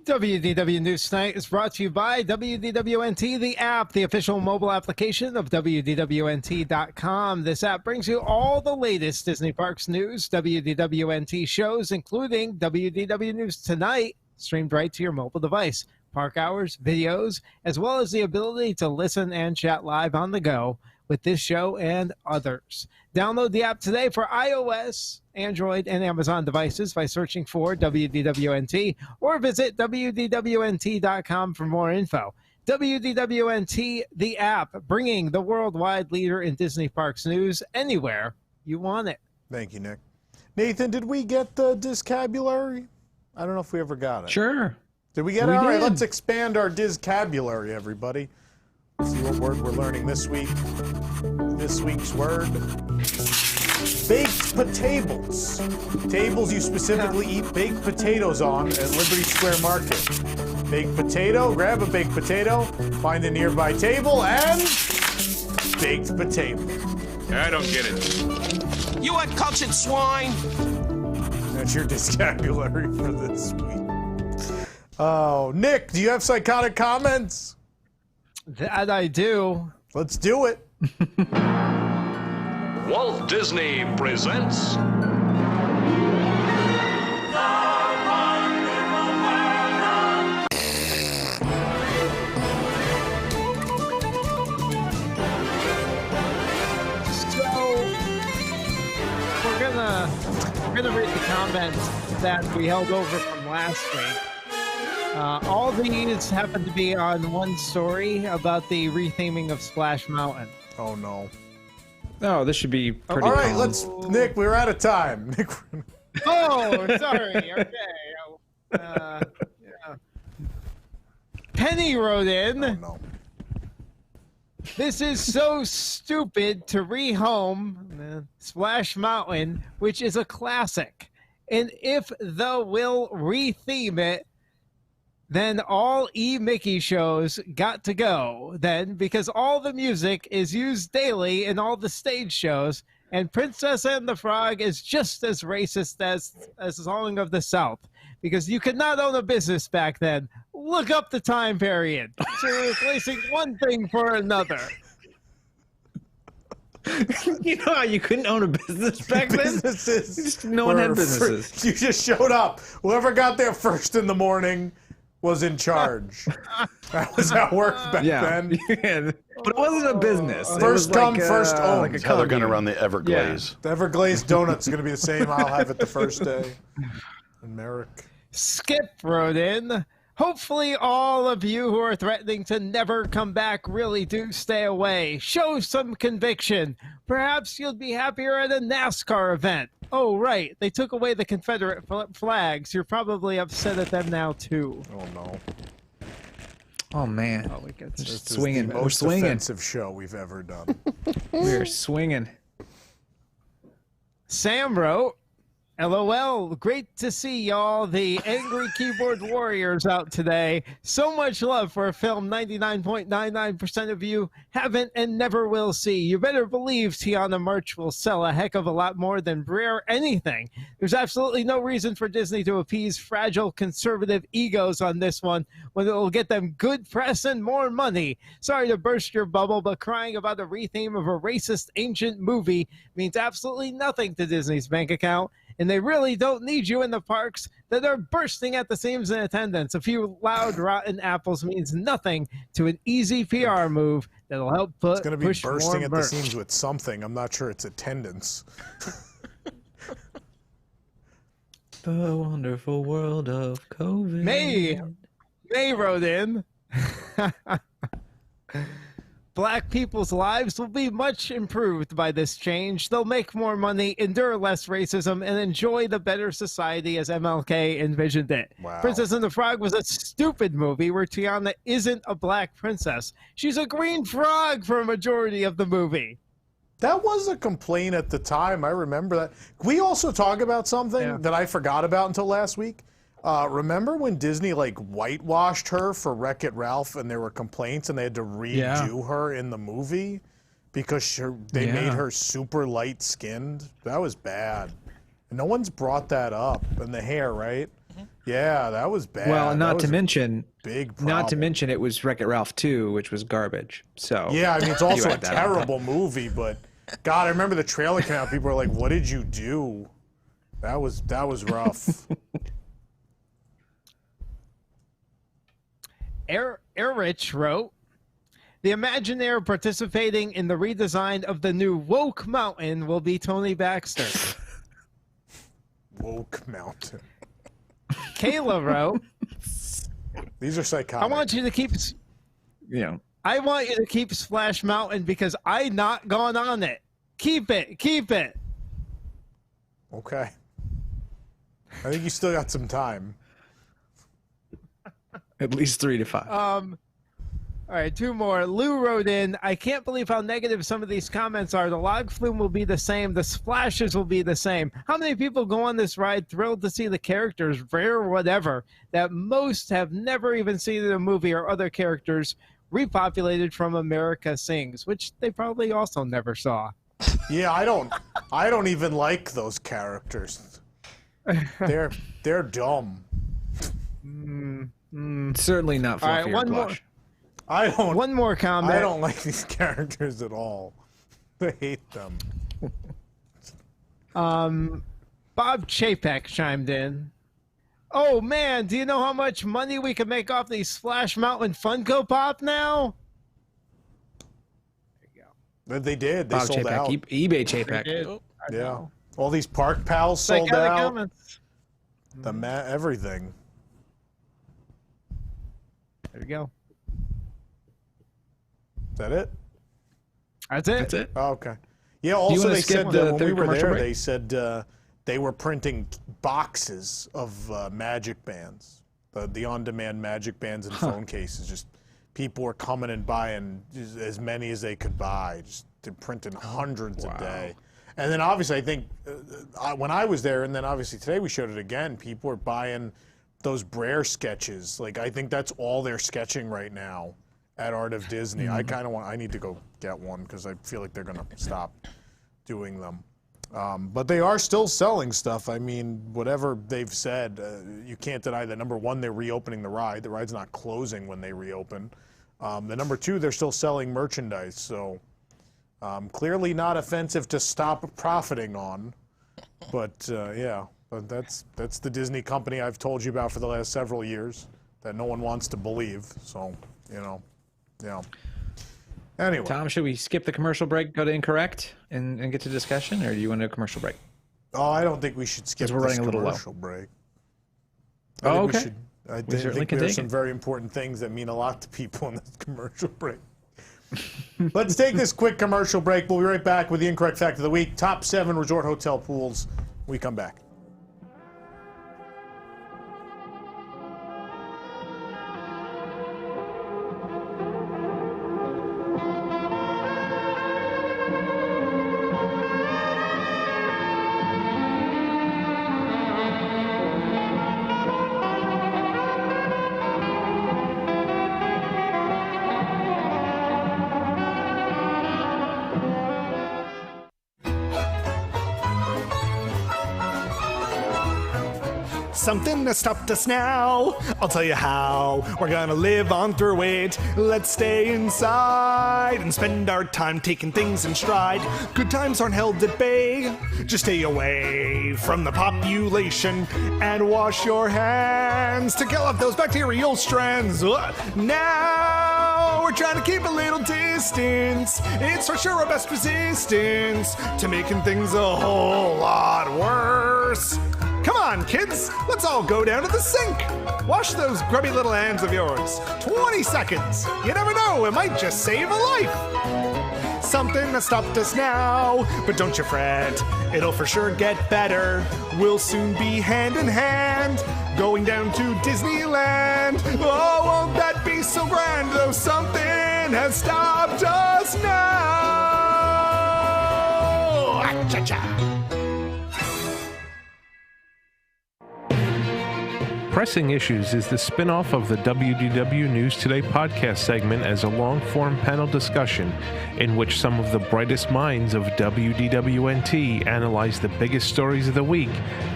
WDW News Tonight is brought to you by WDWNT, the app, the official mobile application of WDWNT.com. This app brings you all the latest Disney Parks news, WDWNT shows, including WDW News Tonight, streamed right to your mobile device, park hours, videos, as well as the ability to listen and chat live on the go with this show and others. Download the app today for iOS, Android, and Amazon devices by searching for WDWNT or visit WDWNT.com for more info. WDWNT, the app, bringing the worldwide leader in Disney Parks news anywhere you want it. Thank you, Nick. Nathan, did we get the discabulary? I don't know if we ever got it. Sure. Did we get it? All right, let's expand our discabulary, everybody. Let's see what word we're learning this week. This week's word, baked potatoes. Tables you specifically eat baked potatoes on at Liberty Square Market. Baked potato, grab a baked potato, find a nearby table, and baked potato. I don't get it. You uncultured swine! That's your discabulary for this week. Oh, Nick, do you have psychotic comments? That I do. Let's do it. Walt Disney presents We're gonna read the comments that we held over from last week. All these happen to be on one story about the retheming of Splash Mountain. Oh no. Oh, this should be pretty All right, calm. Nick, we're out of time. Nick, Oh, sorry. Okay. Yeah. Penny wrote in. Oh, no. This is so stupid to rehome Splash Mountain, which is a classic. And if the will retheme it, then all Mickey shows got to go then, because all the music is used daily in all the stage shows, and Princess and the Frog is just as racist as Song of the South, because you could not own a business back then. Look up the time period. So we're replacing one thing for another. You know how you couldn't own a business back then? Businesses. No one had businesses. You just showed up. Whoever got there first in the morning was in charge. That was how it worked back then. Yeah, but it wasn't a business. It First was come, like, first owned. like a That's how they're going to commune. run the Everglaze. The Everglaze donut's going to be the same. I'll have it the first day. And Merrick. Skip wrote in. Hopefully all of you who are threatening to never come back really do stay away. Show some conviction. Perhaps you'll be happier at a NASCAR event. Oh, right. They took away the Confederate flags. You're probably upset at them now, too. Oh, no. Oh man, This swinging. is the We're most swinging. offensive show we've ever done. We're swinging. Sam wrote, LOL, great to see y'all, the angry keyboard warriors out today. So much love for a film 99.99% of you haven't and never will see. You better believe Tiana merch will sell a heck of a lot more than Brer anything. There's absolutely no reason for Disney to appease fragile conservative egos on this one when it will get them good press and more money. Sorry to burst your bubble, but crying about a retheme of a racist ancient movie means absolutely nothing to Disney's bank account. And they really don't need you in the parks that are bursting at the seams in attendance. A few loud, rotten apples means nothing to an easy PR move that'll help It's going to be push bursting more at the merch. seams with something. I'm not sure it's attendance. The wonderful world of COVID. May wrote in. Black people's lives will be much improved by this change. They'll make more money, endure less racism, and enjoy the better society as MLK envisioned it. Wow. Princess and the Frog was a stupid movie where Tiana isn't a black princess. She's a green frog for a majority of the movie. That was a complaint at the time. I remember that. Can we also talk about something that I forgot about until last week? Remember when Disney like whitewashed her for Wreck-It Ralph and there were complaints and they had to redo her in the movie because they made her super light-skinned? That was bad. And no one's brought that up. And the hair, right? Yeah, that was bad. Well, That not was to a mention, big not to problem. mention, it was Wreck-It Ralph 2, which was garbage. So Yeah, I mean, it's you also a add that on top. terrible movie, but God, I remember the trailer came out. People were like, "What did you do?" That was rough. Erich wrote, the Imagineer participating in the redesign of the new Woke Mountain will be Tony Baxter. Woke Mountain. Kayla wrote, These are psychotic. I want you to keep... I want you to keep Splash Mountain because I not gone on it. Keep it. Keep it. Okay. I think you still got some time. At least 3 to 5. All right, 2 more. Lou wrote in, I can't believe how negative some of these comments are. The log flume will be the same. The splashes will be the same. How many people go on this ride thrilled to see the characters, rare or whatever, that most have never even seen in a movie or other characters repopulated from America Sings, which they probably also never saw. Yeah, I don't even like those characters. They're dumb. Certainly not All right, fluffy or one more. plush. One more comment. I don't like these characters at all. I hate them. Bob Chapek chimed in. Oh man, do you know how much money we can make off these Splash Mountain Funko Pop now? They did. They Bob sold Chapek, out. eBay Chapek. They did. Yeah. All these Park Pals sold Psychotic out. elements. Everything. There you go. Is that it? That's it. That's it. Oh, okay. Yeah, also they said the when we third were commercial there, break? they said they were printing boxes of magic bands, the on-demand magic bands and phone cases. Just people were coming and buying as many as they could buy. Just they're printing hundreds a day. And then obviously I think when I was there, and then obviously today we showed it again, people were buying those Brer sketches. Like I think that's all they're sketching right now at Art of Disney. I kind of I need to go get one because I feel like they're going to stop doing them. But they are still selling stuff. I mean, whatever they've said, you can't deny that, number one, they're reopening the ride. The ride's not closing when they reopen. The number two, they're still selling merchandise. So clearly not offensive to stop profiting on. But yeah, but that's the Disney company I've told you about for the last several years. that no one wants to believe. So, you know, yeah. Anyway. Tom, should we skip the commercial break, go to incorrect, and get to discussion, or do you want a commercial break? Oh, I don't think we should skip we're running a little commercial break. Okay. I We certainly think can there are take some it. very important things that mean a lot to people in this commercial break. Let's take this quick commercial break. We'll be right back with the incorrect fact of the week. Top 7 resort hotel pools. We come back. Something has stopped us now. I'll tell you how. We're gonna live on through it. Let's stay inside and spend our time taking things in stride. Good times aren't held at bay. Just stay away from the population and wash your hands to kill off those bacterial strands. Now we're trying to keep a little distance. It's for sure our best resistance to making things a whole lot worse. Come on, kids, let's all go down to the sink. Wash those grubby little hands of yours. 20 seconds. You never know, it might just save a life. Something has stopped us now, but don't you fret, it'll for sure get better. We'll soon be hand in hand, going down to Disneyland. Oh, won't that be so grand, though something has stopped us now. Ah-cha-cha. Pressing Issues is the spin-off of the WDW News Today podcast segment as a long-form panel discussion in which some of the brightest minds of WDWNT analyze the biggest stories of the week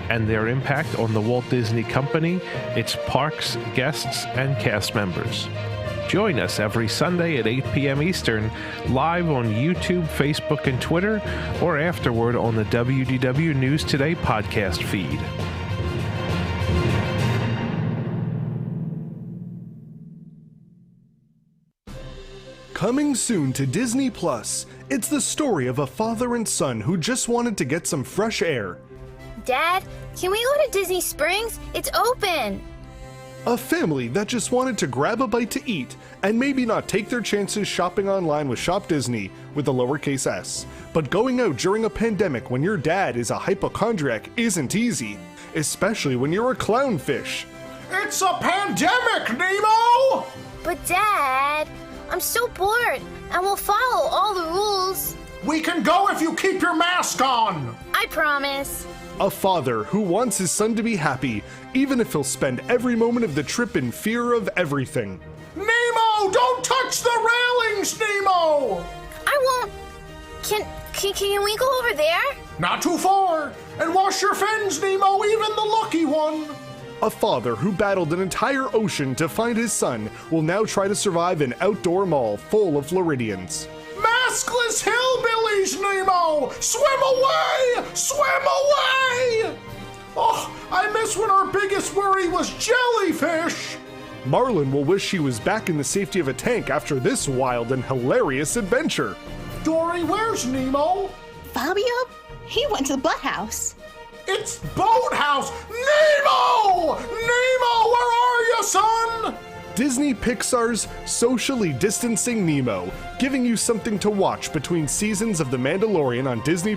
and their impact on the Walt Disney Company, its parks, guests, and cast members. Join us every Sunday at 8 p.m. Eastern, live on YouTube, Facebook, and Twitter, or afterward on the WDW News Today podcast feed. Coming soon to Disney Plus, it's the story of a father and son who just wanted to get some fresh air. Dad, can we go to Disney Springs? It's open! A family that just wanted to grab a bite to eat and maybe not take their chances shopping online with Shop Disney with a lowercase s. But going out during a pandemic when your dad is a hypochondriac isn't easy, especially when you're a clownfish. It's a pandemic, Nemo! But Dad, I'm so bored, and we'll follow all the rules. We can go if you keep your mask on! I promise. A father who wants his son to be happy, even if he'll spend every moment of the trip in fear of everything. Nemo, don't touch the railings, Nemo! I won't. Can we go over there? Not too far. And wash your fins, Nemo, even the lucky one. A father who battled an entire ocean to find his son will now try to survive an outdoor mall full of Floridians. Maskless hillbillies, Nemo! Swim away! Swim away! Oh, I miss when our biggest worry was jellyfish! Marlin will wish he was back in the safety of a tank after this wild and hilarious adventure. Dory, where's Nemo? Fabio? He went to the boathouse. It's Boathouse! Nemo! Nemo, where are you, son? Disney Pixar's Socially Distancing Nemo, giving you something to watch between seasons of The Mandalorian on Disney+.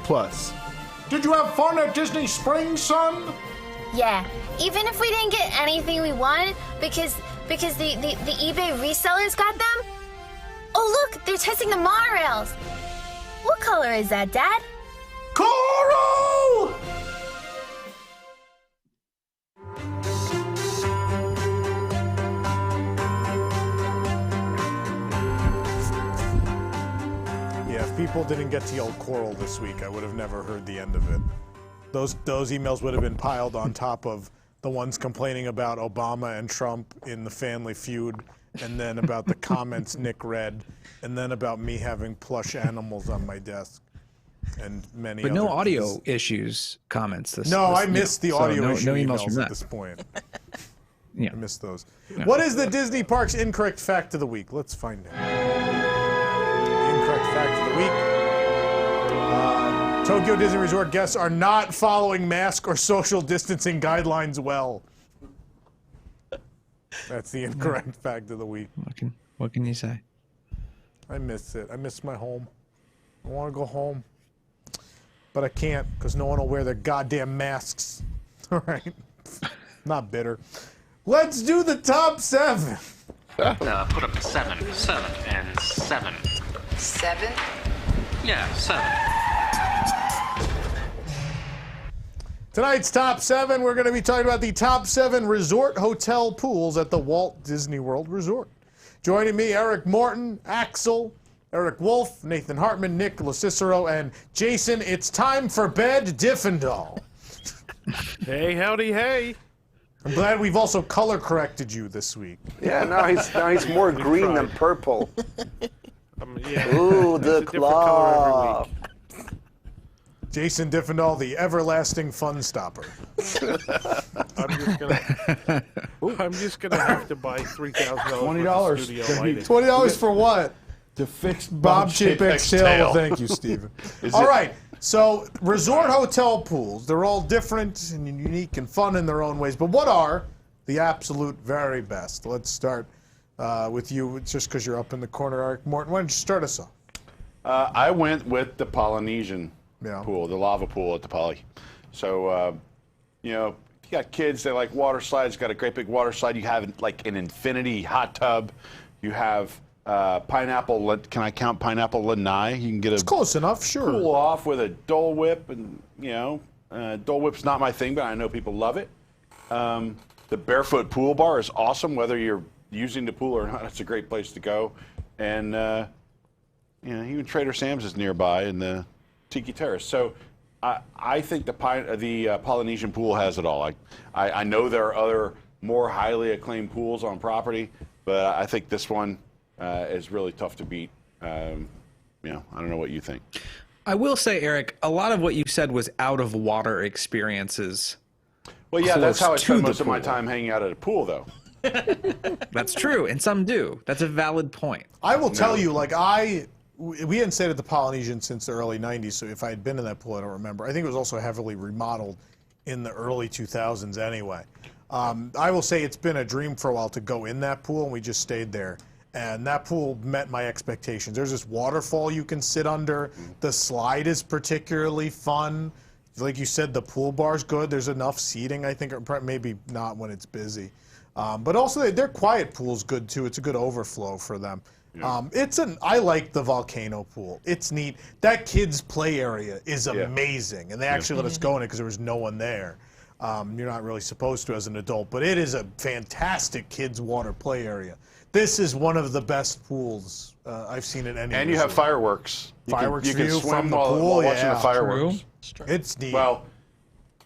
Did you have fun at Disney Springs, son? Yeah, even if we didn't get anything we wanted because the eBay resellers got them. Oh look, they're testing the monorails. What color is that, Dad? Coral! Yeah, if people didn't get to yell coral this week, I would have never heard the end of it. Those emails would have been piled on top of the ones complaining about Obama and Trump in the Family Feud, and then about the comments Nick read, and then about me having plush animals on my desk, and many But no other audio things. issues comments. No, I missed the audio no issue emails emails from at that. this point. Yeah. I missed those. Yeah. What is the Disney Parks incorrect fact of the week? Let's find out. The incorrect fact of the week. Tokyo Disney Resort guests are not following mask or social distancing guidelines well. That's the incorrect fact of the week. What can you say? I miss it. I miss my home. I want to go home. But I can't because no one will wear their goddamn masks. All right. Not bitter. Let's do the top 7. Put up 7, 7, and 7. 7? Yeah, 7. Tonight's top 7, we're going to be talking about the top 7 resort hotel pools at the Walt Disney World Resort. Joining me, Eric Morton, Axel, Eric Wolf, Nathan Hartman, Nick Locicero, and Jason, it's time for bed Diffendahl. Hey, howdy, hey. I'm glad we've also color corrected you this week. Yeah, now he's more green than purple. Yeah. Ooh, It's the a different color every claw. Jason Diffendahl, the everlasting fun stopper. I'm just gonna have to buy $3,000 $20. studio lighting. $20 for what? To fix Bob Chapek's tail. Thank you, Steven. All right. So, resort hotel pools, they're all different and unique and fun in their own ways. But what are the absolute very best? Let's start with you, just because you're up in the corner, Eric Morton. Why don't you start us off? I went with the Polynesian pool, the lava pool at the Poly. So, you got kids, they like water slides, got a great big water slide. You have like an infinity hot tub. You have pineapple, can I count pineapple lanai? You can get It's close enough, sure. Cool off with a Dole Whip, and Dole Whip's not my thing, but I know people love it. The barefoot pool bar is awesome, whether you're using the pool or not. It's a great place to go, and even Trader Sam's is nearby in the Tiki Terrace. So I think the Polynesian pool has it all. I know there are other more highly acclaimed pools on property, but I think this one is really tough to beat. I don't know what you think. I will say, Eric, a lot of what you said was out of water experiences. Well, yeah, that's how I spend most of my pool. time hanging out at a pool, though. That's true, and some do. That's a valid point. I will tell you, we hadn't stayed at the Polynesian since the early 90s, so if I had been in that pool, I don't remember. I think it was also heavily remodeled in the early 2000s anyway. I will say it's been a dream for a while to go in that pool, and we just stayed there. And that pool met my expectations. There's this waterfall you can sit under. The slide is particularly fun. Like you said, the pool bar's good. There's enough seating, I think, or maybe not when it's busy. But also, their quiet pool's good, too. It's a good overflow for them. Yeah. I like the volcano pool. It's neat. That kids' play area is amazing. And they actually let us go in it because there was no one there. You're not really supposed to as an adult. But it is a fantastic kids' water play area. This is one of the best pools I've seen at any. And you have fireworks. You can view swim from the while pool. watching the fireworks. True. It's neat. Well,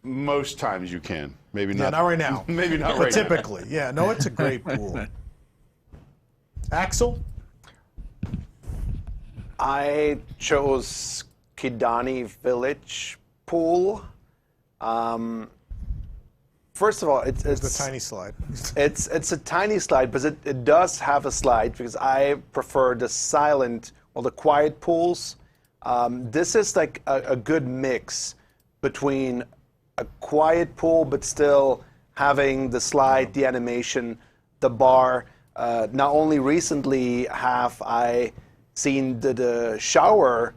most times you can. Maybe not. Yeah, not right now. Maybe not but right typically. now. Yeah, no, it's a great pool. Axel? I chose Kidani Village pool. First of all, it's the tiny slide. It's a tiny slide, but it does have a slide because I prefer the silent or the quiet pools. This is like a good mix between a quiet pool but still having the slide, the animation, the bar. Not only recently have I seen the shower,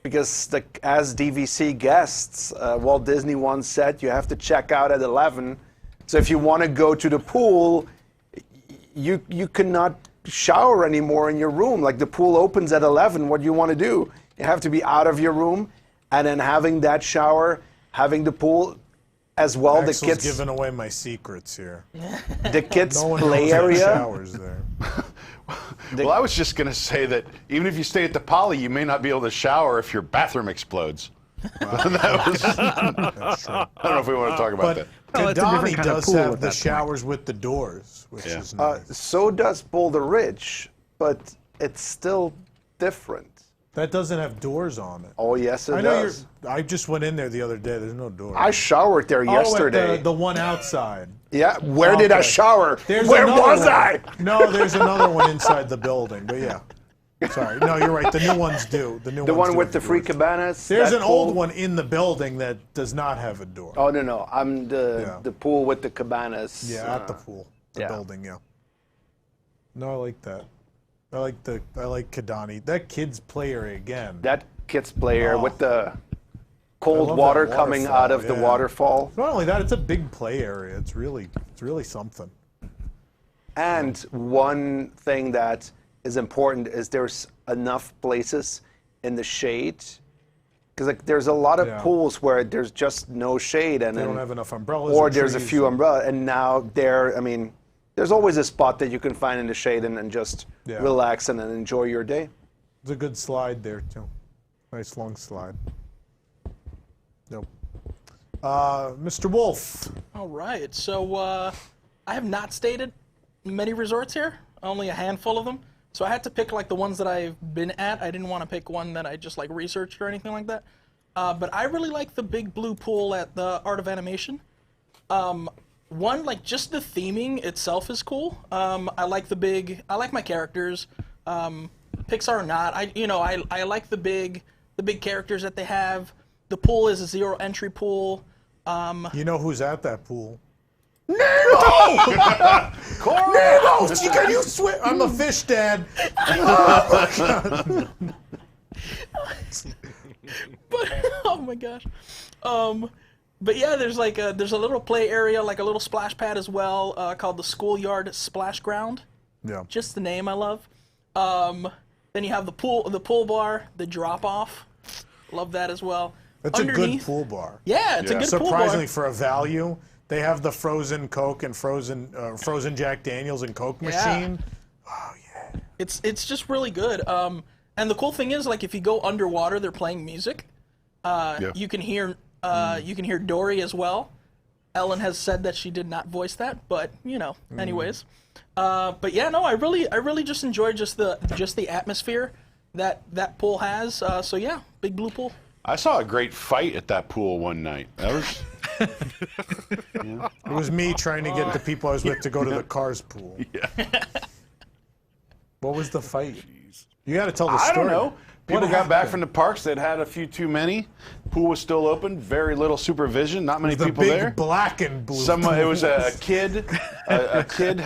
because as DVC guests, Walt Disney once said you have to check out at 11. So if you want to go to the pool, you cannot shower anymore in your room. Like the pool opens at 11. What do you want to do? You have to be out of your room, and then having that shower, having the pool as well. Axel's the kids giving away my secrets here. The kids no one play knows area. Showers there. Well, I was just going to say that even if you stay at the Poly, you may not be able to shower if your bathroom explodes. That's true. I don't know if we want to talk about that. Kidani does have the showers with the doors, which is nice. So does Boulder Ridge, but it's still different. That doesn't have doors on it. Oh, yes, it I know does. I just went in there the other day. There's no door. I showered there yesterday. The one outside. Yeah, where did I shower? Where was I? No, there's another one inside the building, but yeah. Sorry. No, you're right. The new ones do. The one with the free cabanas? There's an old one in the building that does not have a door. Oh, no. I'm the pool with the cabanas. Yeah, at the pool. The building, yeah. No, I like that. I like Kidani. That kids play area again. That kids play area with the cold water coming out of the waterfall. Not only that, it's a big play area. It's really something. And one thing that is important is there's enough places in the shade. Because there's a lot of pools where there's just no shade. And they don't have enough umbrellas. Or there's a few umbrellas. And now there's always a spot that you can find in the shade and just relax and enjoy your day. There's a good slide there, too. Nice long slide. Nope. Mr. Wolf. All right. So I have not stayed at many resorts here, only a handful of them. So I had to pick like the ones that I've been at. I didn't want to pick one that I just like researched or anything like that. But I really like the big blue pool at the Art of Animation. One, like just the theming itself is cool. I like my characters. Pixar or not, I like the big characters that they have. The pool is a zero entry pool. You know who's at that pool? Nemo! Nemo! Can you swim? I'm a fish, Dad. But, oh my gosh. But yeah, there's a little play area, like a little splash pad as well, called the Schoolyard Splash Ground. Yeah. Just the name I love. Then you have the pool bar, the drop off. Love that as well. That's a good pool bar. Yeah, it's a good pool bar. Surprisingly, for a value, they have the frozen Coke and frozen Jack Daniels and Coke machine. Oh yeah. It's just really good. And the cool thing is, like, if you go underwater, they're playing music. You can hear Dory as well. Ellen has said that she did not voice that, but anyways. But yeah, no, I really just enjoyed just the atmosphere that pool has. So yeah, big blue pool. I saw a great fight at that pool one night. That was. It was me trying to get the people I was with to go to the Cars pool. Yeah. What was the fight? You got to tell the story. I don't know. People got back from the parks. They'd had a few too many. Pool was still open. Very little supervision. Not many people there. Big black and blue. It was a kid. A kid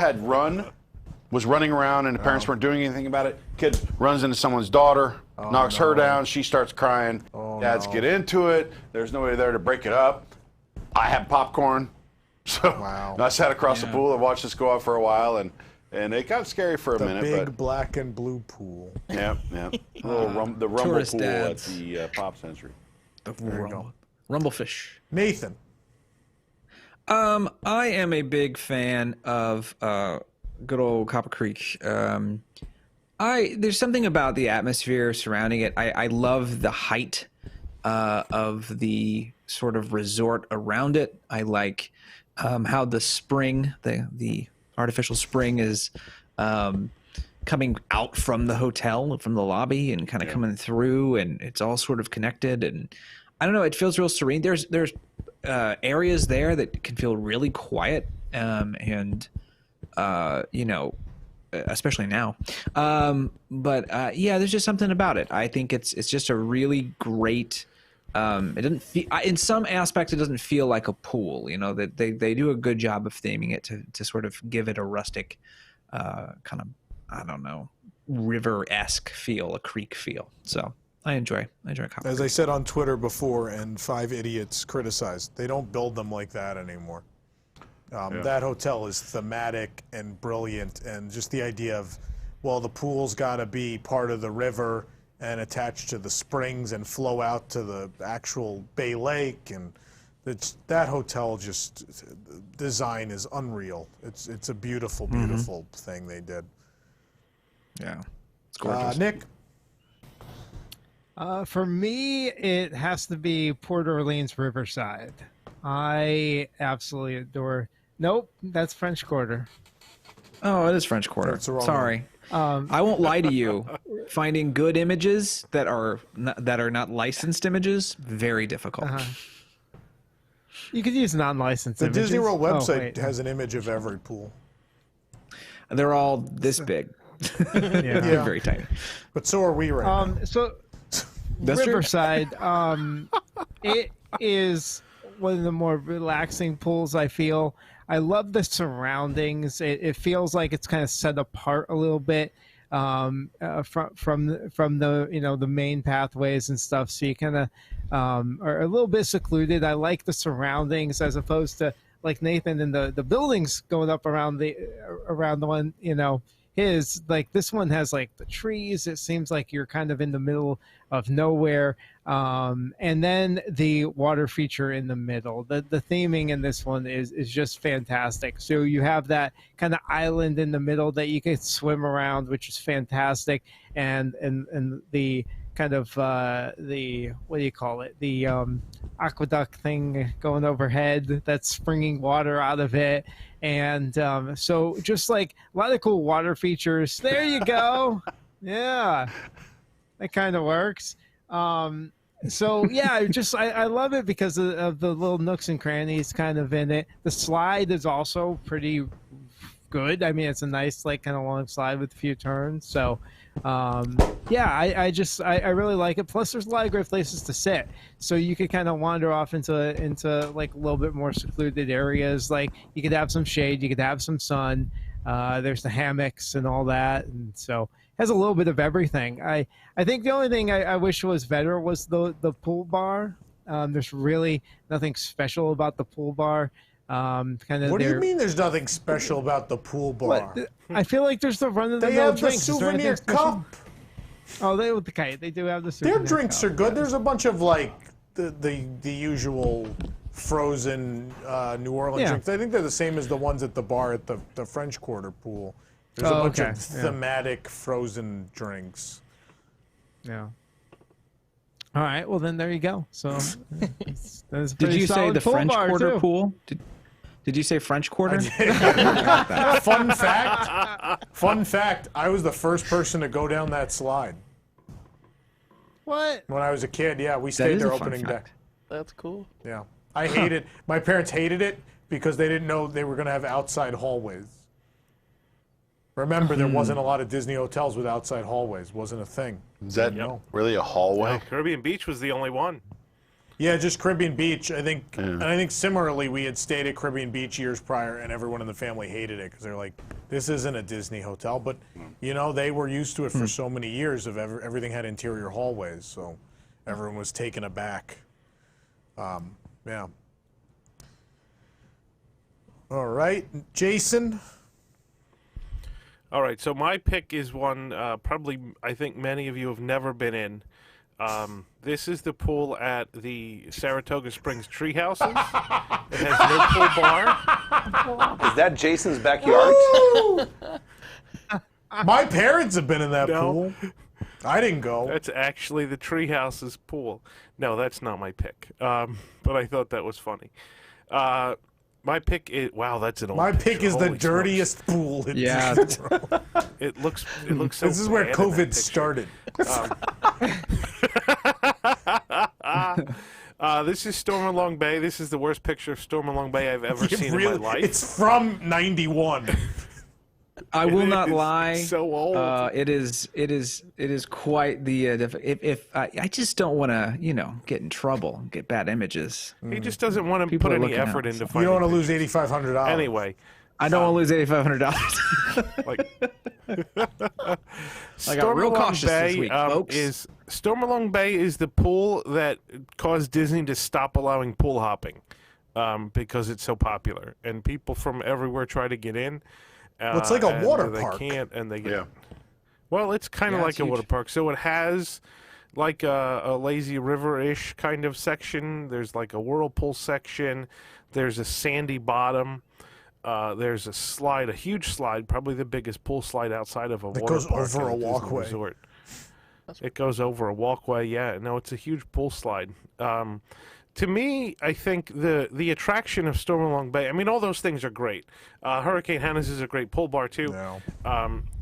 was running around, and the parents weren't doing anything about it. Kid runs into someone's daughter, knocks her down. She starts crying. Dads get into it. There's nobody there to break it up. I had popcorn, so I sat across the pool and watched this go on for a while, and it got scary for a minute. The big black and blue pool. Yeah. The rumble Tourist pool dads. at the Pop Century. Rumblefish. Nathan. I am a big fan of good old Copper Creek. There's something about the atmosphere surrounding it. I love the height of the sort of resort around it. I like how the spring, the artificial spring, is coming out from the hotel, from the lobby, and kind of coming through, and it's all sort of connected. And I don't know, it feels real serene. There's areas there that can feel really quiet, especially now. But there's just something about it. I think it's just a really great. It doesn't feel, in some aspects, it doesn't feel like a pool. That they do a good job of theming it to sort of give it a rustic, kind of, I don't know, river-esque feel, a creek feel. So I enjoy Copper As I said on Twitter before, and 5 idiots criticized, they don't build them like that anymore. That hotel is thematic and brilliant, and just the idea of, well, the pool's got to be part of the river and attached to the springs and flow out to the actual Bay Lake, and that hotel design is unreal. It's a beautiful, beautiful thing they did. Yeah, it's gorgeous. Nick? For me, it has to be Port Orleans Riverside. I absolutely adore. Nope, that's French Quarter. Oh, it is French Quarter. That's the wrong Sorry. one. I won't lie to you. Finding good images that are not licensed images, very difficult. You could use non-licensed The images. Disney World Oh, website wait. has an image of every pool. They're all this big. They're very tiny. But so are we right now. So That's true. Riverside, it is one of the more relaxing pools, I feel. I love the surroundings. It feels like it's kind of set apart a little bit from the the main pathways and stuff. So you kind of are a little bit secluded. I like the surroundings as opposed to like Nathan and the buildings going up around the one his. Like this one has like the trees. It seems like you're kind of in the middle of nowhere. And then the water feature in the middle. The theming in this one is just fantastic. So you have that kind of island in the middle that you can swim around, which is fantastic. And the kind of the what do you call it? The aqueduct thing going overhead that's springing water out of it. And so just like a lot of cool water features. There you go. Yeah, that kind of works. So yeah, I love it because of the little nooks and crannies kind of in it. The slide is also pretty good. I mean, it's a nice like kind of long slide with a few turns. So yeah, I really like it. Plus, there's a lot of great places to sit, so you could kind of wander off into like a little bit more secluded areas. Like you could have some shade, you could have some sun. There's the hammocks and all that, and so it has a little bit of everything. I think the only thing I wish was better was the pool bar. There's really nothing special about the pool bar. What do you mean there's nothing special about the pool bar? I feel like there's the run-of-the-mill They have the drinks. Is there anything souvenir special? cup. Oh, they do have the souvenir Their drinks cup. are good. There's a bunch of like the usual frozen New Orleans Yeah. drinks. I think they're the same as the ones at the bar at the French Quarter pool. There's a bunch of thematic frozen drinks. Yeah. All right. Well, then there you go. So, that's Did you say the French Quarter pool? Did you say French Quarter? Fun fact, I was the first person to go down that slide. What? When I was a kid, yeah, we stayed there opening day. That's cool. Yeah. I hated, my parents hated it because they didn't know they were going to have outside hallways. Remember, there wasn't a lot of Disney hotels with outside hallways. Wasn't a thing. Is that really a hallway? No, Caribbean Beach was the only one. Yeah, just Caribbean Beach. I think, and I think similarly, we had stayed at Caribbean Beach years prior, and everyone in the family hated it because they're like, "This isn't a Disney hotel." But you know, they were used to it for so many years. Of everything had interior hallways, so everyone was taken aback. Yeah. All right, Jason. All right, so my pick is one probably I think many of you have never been in. This is the pool at the Saratoga Springs Tree Houses. It has no pool bar. Is that Jason's backyard? My parents have been in that pool. I didn't go. That's actually the Tree Houses pool. No, that's not my pick. But I thought that was funny. My pick is that's an old. My pick is the Holy smokes. Dirtiest pool. Yeah. It looks so. This is where bad in that COVID picture. started. This is Storm Long Bay. This is the worst picture of Storm Long Bay I've ever seen in my life. It's from '91. I will not lie. So old. It is quite the. If I just don't want to, get in trouble, get bad images. He just doesn't want to People put are any looking effort out, into so. finding. You don't want to lose $8,500. Anyway, I don't want to lose $8,500. I got real cautious this week, folks. Stormalong Bay is the pool that caused Disney to stop allowing pool hopping because it's so popular, and people from everywhere try to get in. Well, it's like a water they park. They can't, and they get. Well, it's kind of like a water park. So it has like a lazy river-ish kind of section. There's like a whirlpool section. There's a sandy bottom. There's a slide, a huge slide, probably the biggest pool slide outside of a water goes park over at a Disney walkway. Resort. It goes over a walkway. Yeah, no, it's a huge pool slide. to me, I think the attraction of Stormalong Bay, I mean, all those things are great. Hurricane Hannah's is a great pull bar, too. No.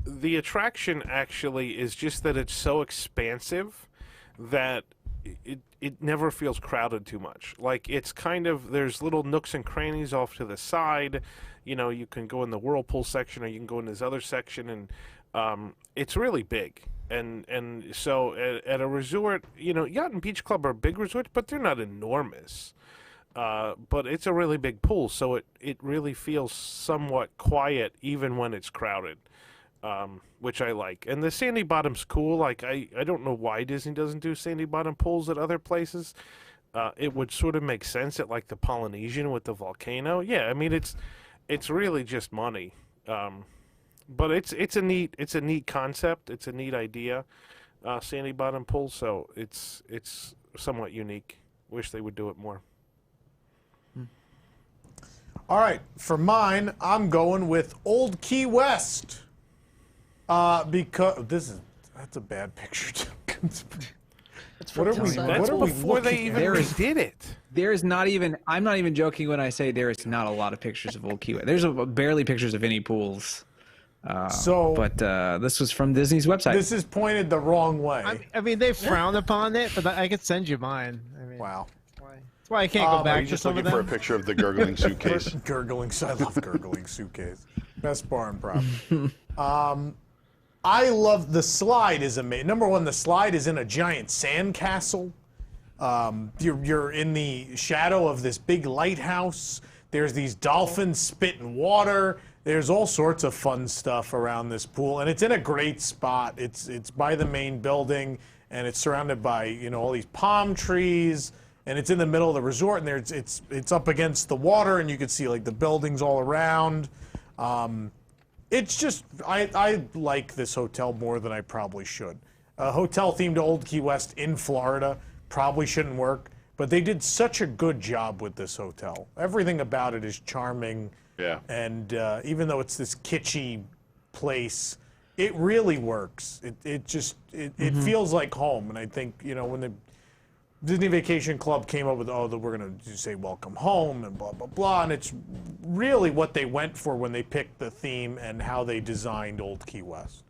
The attraction, actually, is just that it's so expansive that it never feels crowded too much. Like, it's kind of, there's little nooks and crannies off to the side. You know, you can go in the whirlpool section or you can go in this other section, and it's really big. And so at a resort, you know, Yacht and Beach Club are big resorts, but they're not enormous. But it's a really big pool, so it really feels somewhat quiet even when it's crowded, which I like. And the Sandy Bottom's cool. Like, I don't know why Disney doesn't do Sandy Bottom pools at other places. It would sort of make sense at, like, the Polynesian with the volcano. Yeah, I mean, it's really just money. But it's a neat concept. It's a neat idea, Sandy Bottom pool. So it's somewhat unique. Wish they would do it more. All right, for mine, I'm going with Old Key West. Because that's a bad picture. What are we before they even did it? There is not even. I'm not even joking when I say there is not a lot of pictures of Old Key West. There's barely pictures of any pools. But this was from Disney's website. This is pointed the wrong way. I mean, they frown upon it, but I could send you mine. I mean, wow. That's why I can't go back Are you just looking for a picture of the gurgling suitcase? I love gurgling suitcase. Best barn prop. I love the slide is amazing. Number one, the slide is in a giant sand castle. You're in the shadow of this big lighthouse. There's these dolphins spitting water. There's all sorts of fun stuff around this pool, and it's in a great spot. It's by the main building, and it's surrounded by, you know, all these palm trees, and it's in the middle of the resort, and it's up against the water, and you can see like the buildings all around. It's just I like this hotel more than I probably should. A hotel themed to Old Key West in Florida probably shouldn't work, but they did such a good job with this hotel. Everything about it is charming. Yeah. And even though it's this kitschy place, it really works. It feels like home. And I think, you know, when the Disney Vacation Club came up with, we're going to say welcome home and blah, blah, blah. And it's really what they went for when they picked the theme and how they designed Old Key West.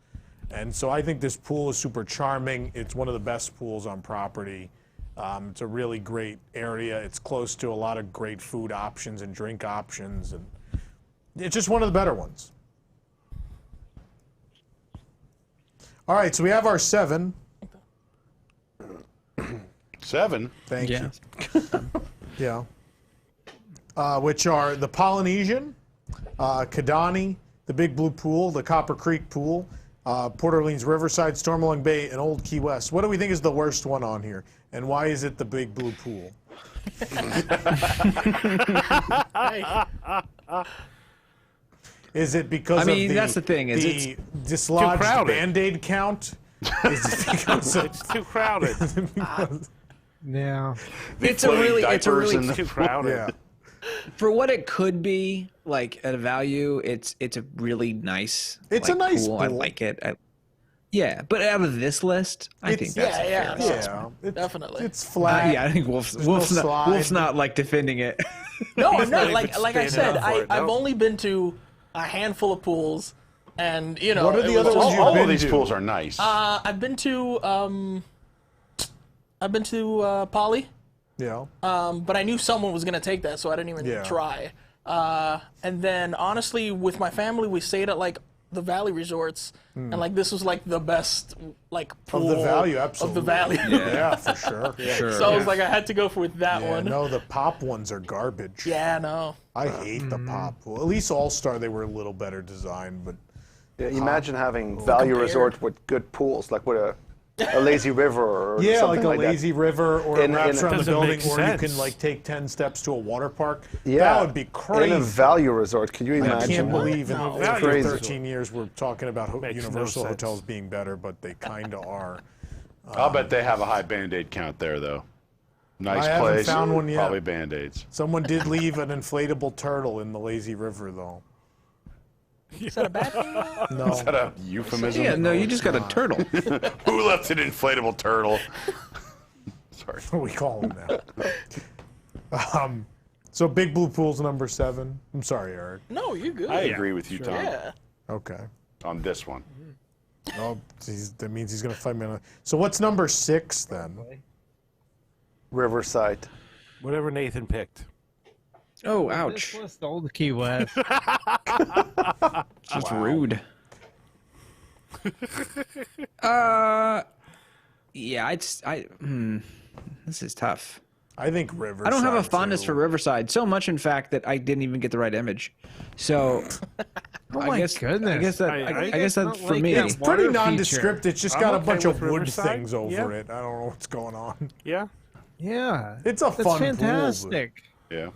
And so I think this pool is super charming. It's one of the best pools on property. It's a really great area. It's close to a lot of great food options and drink options. And it's just one of the better ones. All right, so we have our 7. 7? Thank you. Yeah. Which are the Polynesian, Kidani, the Big Blue Pool, the Copper Creek Pool, Port Orleans Riverside, Stormalong Bay, and Old Key West. What do we think is the worst one on here? And why is it the Big Blue Pool? Is it because of that's the thing. Is the dislodged Band-Aid count? Is it because it's too crowded. Yeah. It's really too crowded. Yeah. For what it could be, like at a value, it's a really nice. It's a nice pool. pool. I like it. Yeah, but out of this list, I think that's a fair assessment. Definitely. It's flat. Yeah, I think Wolf's not like defending it. No, I'm not. Like I said, I've only been to a handful of pools, and you know. What are the other ones you've all been of these to? pools are nice. I've been to Poly. Yeah. But I knew someone was gonna take that, so I didn't even try. And then honestly, with my family, we stayed at like the Valley resorts, and like this was like the best like pool of the value, absolutely. Of the Valley. Yeah, for sure. Sure. So I was like, I had to go with that one. No, the pop ones are garbage. Yeah, no. I hate the pop pool. At least All Star, they were a little better designed, but. Yeah, imagine having value resort with good pools, like with a lazy river or yeah, something like a that. lazy river or it wraps around the building, or you can sense. like take 10 steps to a water park. Yeah, that would be crazy. In a value resort, can you imagine? I can't believe in Crazy. 13 years we're talking about Universal no hotels being better, but they kind of are. I'll bet they have a high Band-Aid count there, though. Nice I haven't place. found one yet. Probably Band-Aids. Someone did leave an inflatable turtle in the lazy river, though. Is that a bad thing? No. Is that a euphemism? Yeah, no, you just got a turtle. Who left an inflatable turtle? Sorry. We call them that. So Big Blue Pool's number 7. I'm sorry, Eric. No, you're good. I agree with you, Tom. Yeah. Okay. On this one. Oh, that means he's going to fight me on. So what's number 6 then? Riverside. Whatever Nathan picked. Oh, ouch. This list, Old Key West. Just rude. Yeah, this is tough. I think Riverside. I don't have a fondness for Riverside, so much in fact that I didn't even get the right image. So my goodness. I guess that's for me. It's pretty nondescript. It's just got a bunch of wood Riverside. things over it. I don't know what's going on. Yeah. Yeah. It's a fun fantastic. Pool, yeah.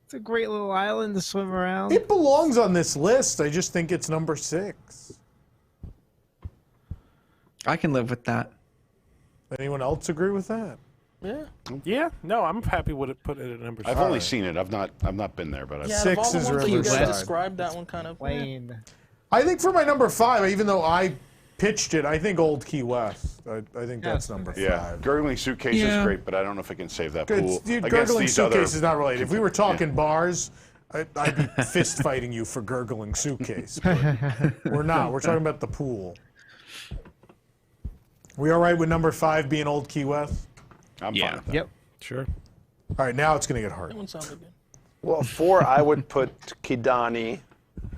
It's a great little island to swim around. It belongs on this list. I just think it's number 6. I can live with that. Anyone else agree with that? Yeah. Yeah. No, I'm happy with it. Put it at number 6. I've only seen it. I've not been there, but I've 6 is Riverside. Described that one kind of. Plain. I think for my number 5, even though I pitched it, I think Old Key West. I think that's number 5. Yeah, Gurgling Suitcase is great, but I don't know if I can save that pool. Gurgling Suitcase is not related. If we were talking bars, I'd be fist fighting you for Gurgling Suitcase. But we're not. We're talking about the pool. We all right with number 5 being Old Key West? I'm fine with that. Yep. Sure. All right, now it's going to get hard. That one sounded good. Well, 4, I would put Kidani.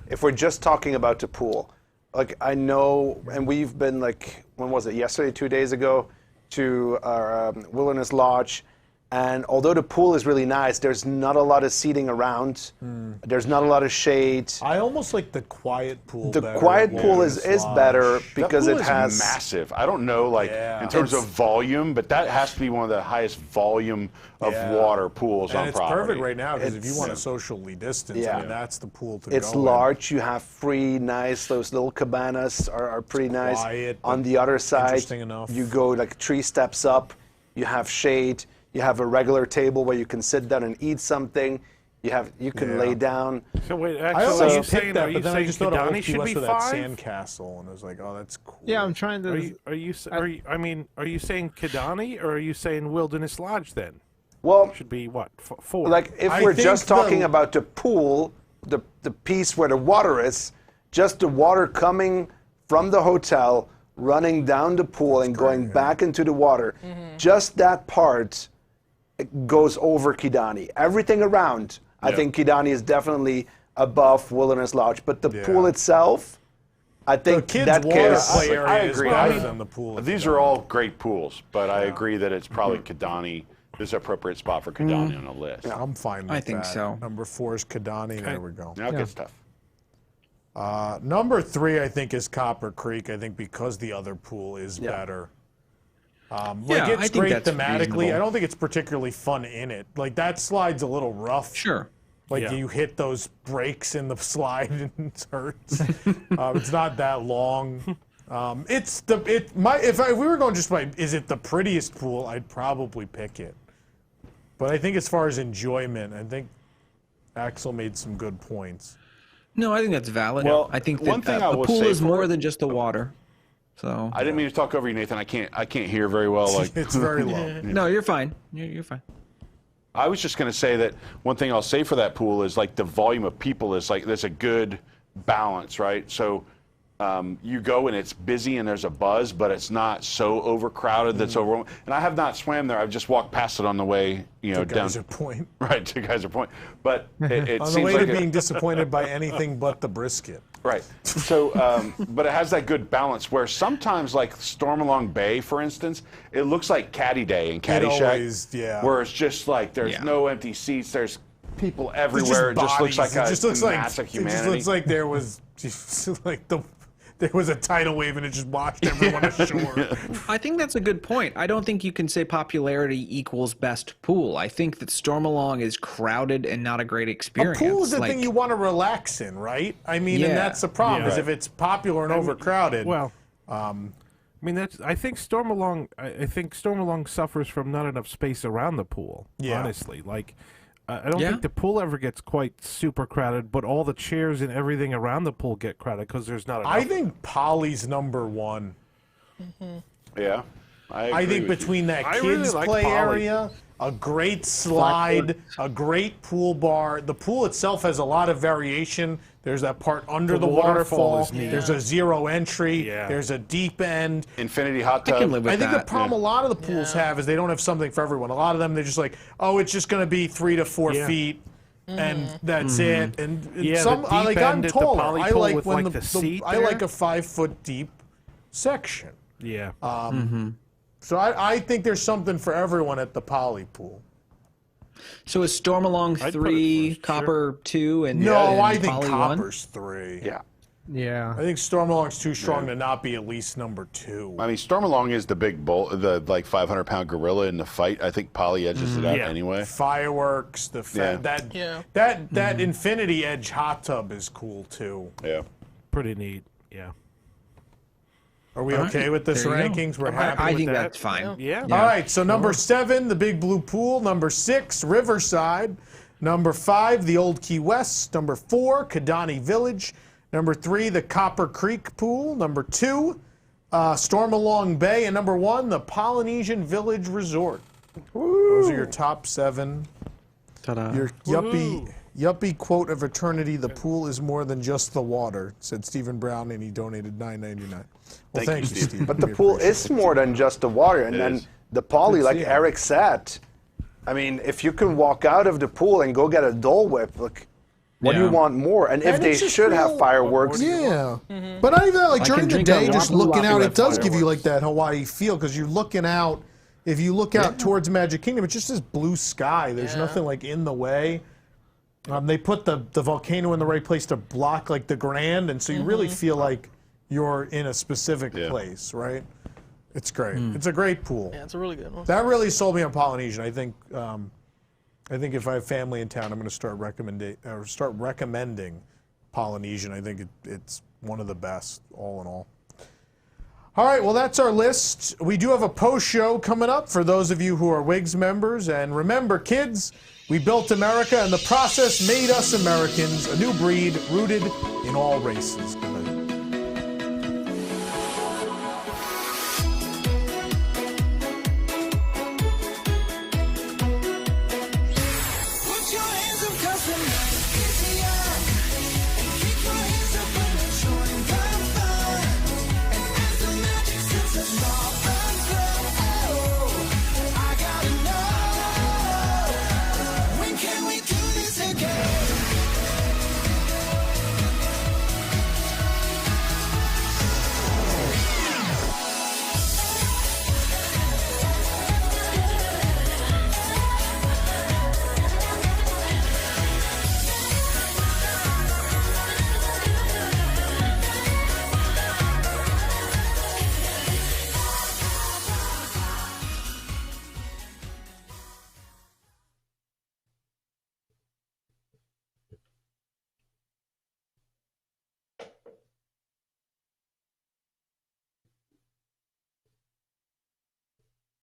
If we're just talking about the pool, like I know, and we've been like, when was it? Yesterday, 2 days ago, to our Wilderness Lodge. And although the pool is really nice, there's not a lot of seating around. There's not a lot of shade. I almost like the quiet pool. The quiet pool is better because that pool it has is massive. I don't know, like in terms of volume, but that has to be one of the highest volume of water pools on it's property. perfect right now because if you want to socially distance, I mean, that's the pool to go. It's large. You have free, nice. Those little cabanas are pretty nice. Quiet, on the other side, interesting enough. you go like 3 steps up. You have shade. You have a regular table where you can sit down and eat something. You can lay down. So wait, I actually, almost picked that, but then I just thought of Kidani Old Key should West be with that 5? sandcastle, and I was like, oh, that's cool. Yeah, I'm trying to. Are you saying Kidani or are you saying Wilderness Lodge then? Well, should be what 4? Like if we're just talking about the pool, the piece where the water is, just the water coming from the hotel, running down the pool and going back into the water, just that part goes over Kidani. Everything around, I think Kidani is definitely above Wilderness Lodge, but the pool itself, I think that cares. I agree. These are all great pools, but I agree that it's probably Kidani. This is an appropriate spot for Kidani on the list. Yeah, I'm fine with that. I think so. Number 4 is Kidani. There we go. Now it gets tough. Number 3, I think, is Copper Creek. I think because the other pool is better. Like it's great thematically. Reasonable. I don't think it's particularly fun in it. Like that slide's a little rough. Sure. Like you hit those brakes in the slide and it hurts. It's not that long. If we were going just by is it the prettiest pool, I'd probably pick it. But I think as far as enjoyment, I think Axel made some good points. No, I think that's valid. Well, I think one thing that I the will pool say is for more it- than just the water. So I didn't mean to talk over you, Nathan. I can't hear very well. Like it's very low. No, you're fine. You're fine. I was just going to say that one thing I'll say for that pool is like the volume of people is like there's a good balance, right? So you go and it's busy and there's a buzz, but it's not so overcrowded that's overwhelming. And I have not swam there. I've just walked past it on the way, down. Geyser Point. Right, to Geyser Point. But it on the seems way like to being disappointed by anything but the brisket. Right. So, but it has that good balance where sometimes, like Stormalong Bay, for instance, it looks like Caddy Day in Caddyshack, where it's just like there's no empty seats, there's people everywhere. It just looks like a mass of humanity. It just looks like there was there was a tidal wave and it just washed everyone ashore. I think that's a good point. I don't think you can say popularity equals best pool. I think that Stormalong is crowded and not a great experience. A pool is the thing you want to relax in, right? I mean, and that's the problem is if it's popular and overcrowded. Well, I mean I think Stormalong suffers from not enough space around the pool. Yeah. Honestly, like. I don't think the pool ever gets quite super crowded, but all the chairs and everything around the pool get crowded because there's not enough. I think Polly's number 1. Yeah. I think between that kids really like play Polly. area, a great slide, a great pool bar. The pool itself has a lot of variation. There's that part under the waterfall. is neat. There's a zero entry. There's a deep end. Infinity hot tub. I think the problem a lot of the pools have is they don't have something for everyone. A lot of them, they're just like, oh, it's just going to be 3 to 4 feet. And that's it. And some, I'm taller. I like when I like a 5 foot deep section. Yeah. So I think there's something for everyone at the Poly Pool. So is Stormalong 3, Copper 2, and I think Poly Copper's 3. Yeah. I think Stormalong's too strong to not be at least number 2. I mean, Stormalong is the big bull, the like 500-pound gorilla in the fight. I think Poly edges it out anyway. Fireworks, that Infinity Edge hot tub is cool too. Yeah. Pretty neat. Yeah. Are we okay with this rankings? We're happy with that? I think that's fine. Yeah. All right, so number 7, the Big Blue Pool. Number 6, Riverside. Number 5, the Old Key West. Number 4, Kidani Village. Number 3, the Copper Creek Pool. Number 2, Stormalong Bay. And number 1, the Polynesian Village Resort. Those are your top 7. Ta-da. Your yuppie quote of eternity, the pool is more than just the water, said Stephen Brown, and he donated $9.99. Well, thank you, Steve. But the pool is more than just the water. And then the Poly, like Eric said, I mean, if you can walk out of the pool and go get a Dole Whip, look, what do you want more? And if they should have fireworks. Yeah. But not even that, like during the day, just looking out, it does give you like that Hawaii feel because you're looking out. If you look out towards Magic Kingdom, it's just this blue sky. There's nothing like in the way. They put the volcano in the right place to block like the Grand, and so you really feel like you're in a specific place, right? It's great. It's a great pool. Yeah, it's a really good one. That really sold me on Polynesian. I think if I have family in town, I'm going to start recommending Polynesian. I think it's one of the best, all in all. All right, well, that's our list. We do have a post show coming up for those of you who are WIGS members. And remember, kids, we built America, and the process made us Americans, a new breed rooted in all races. Good night. Put your hands up, 'cause tonight is the hour.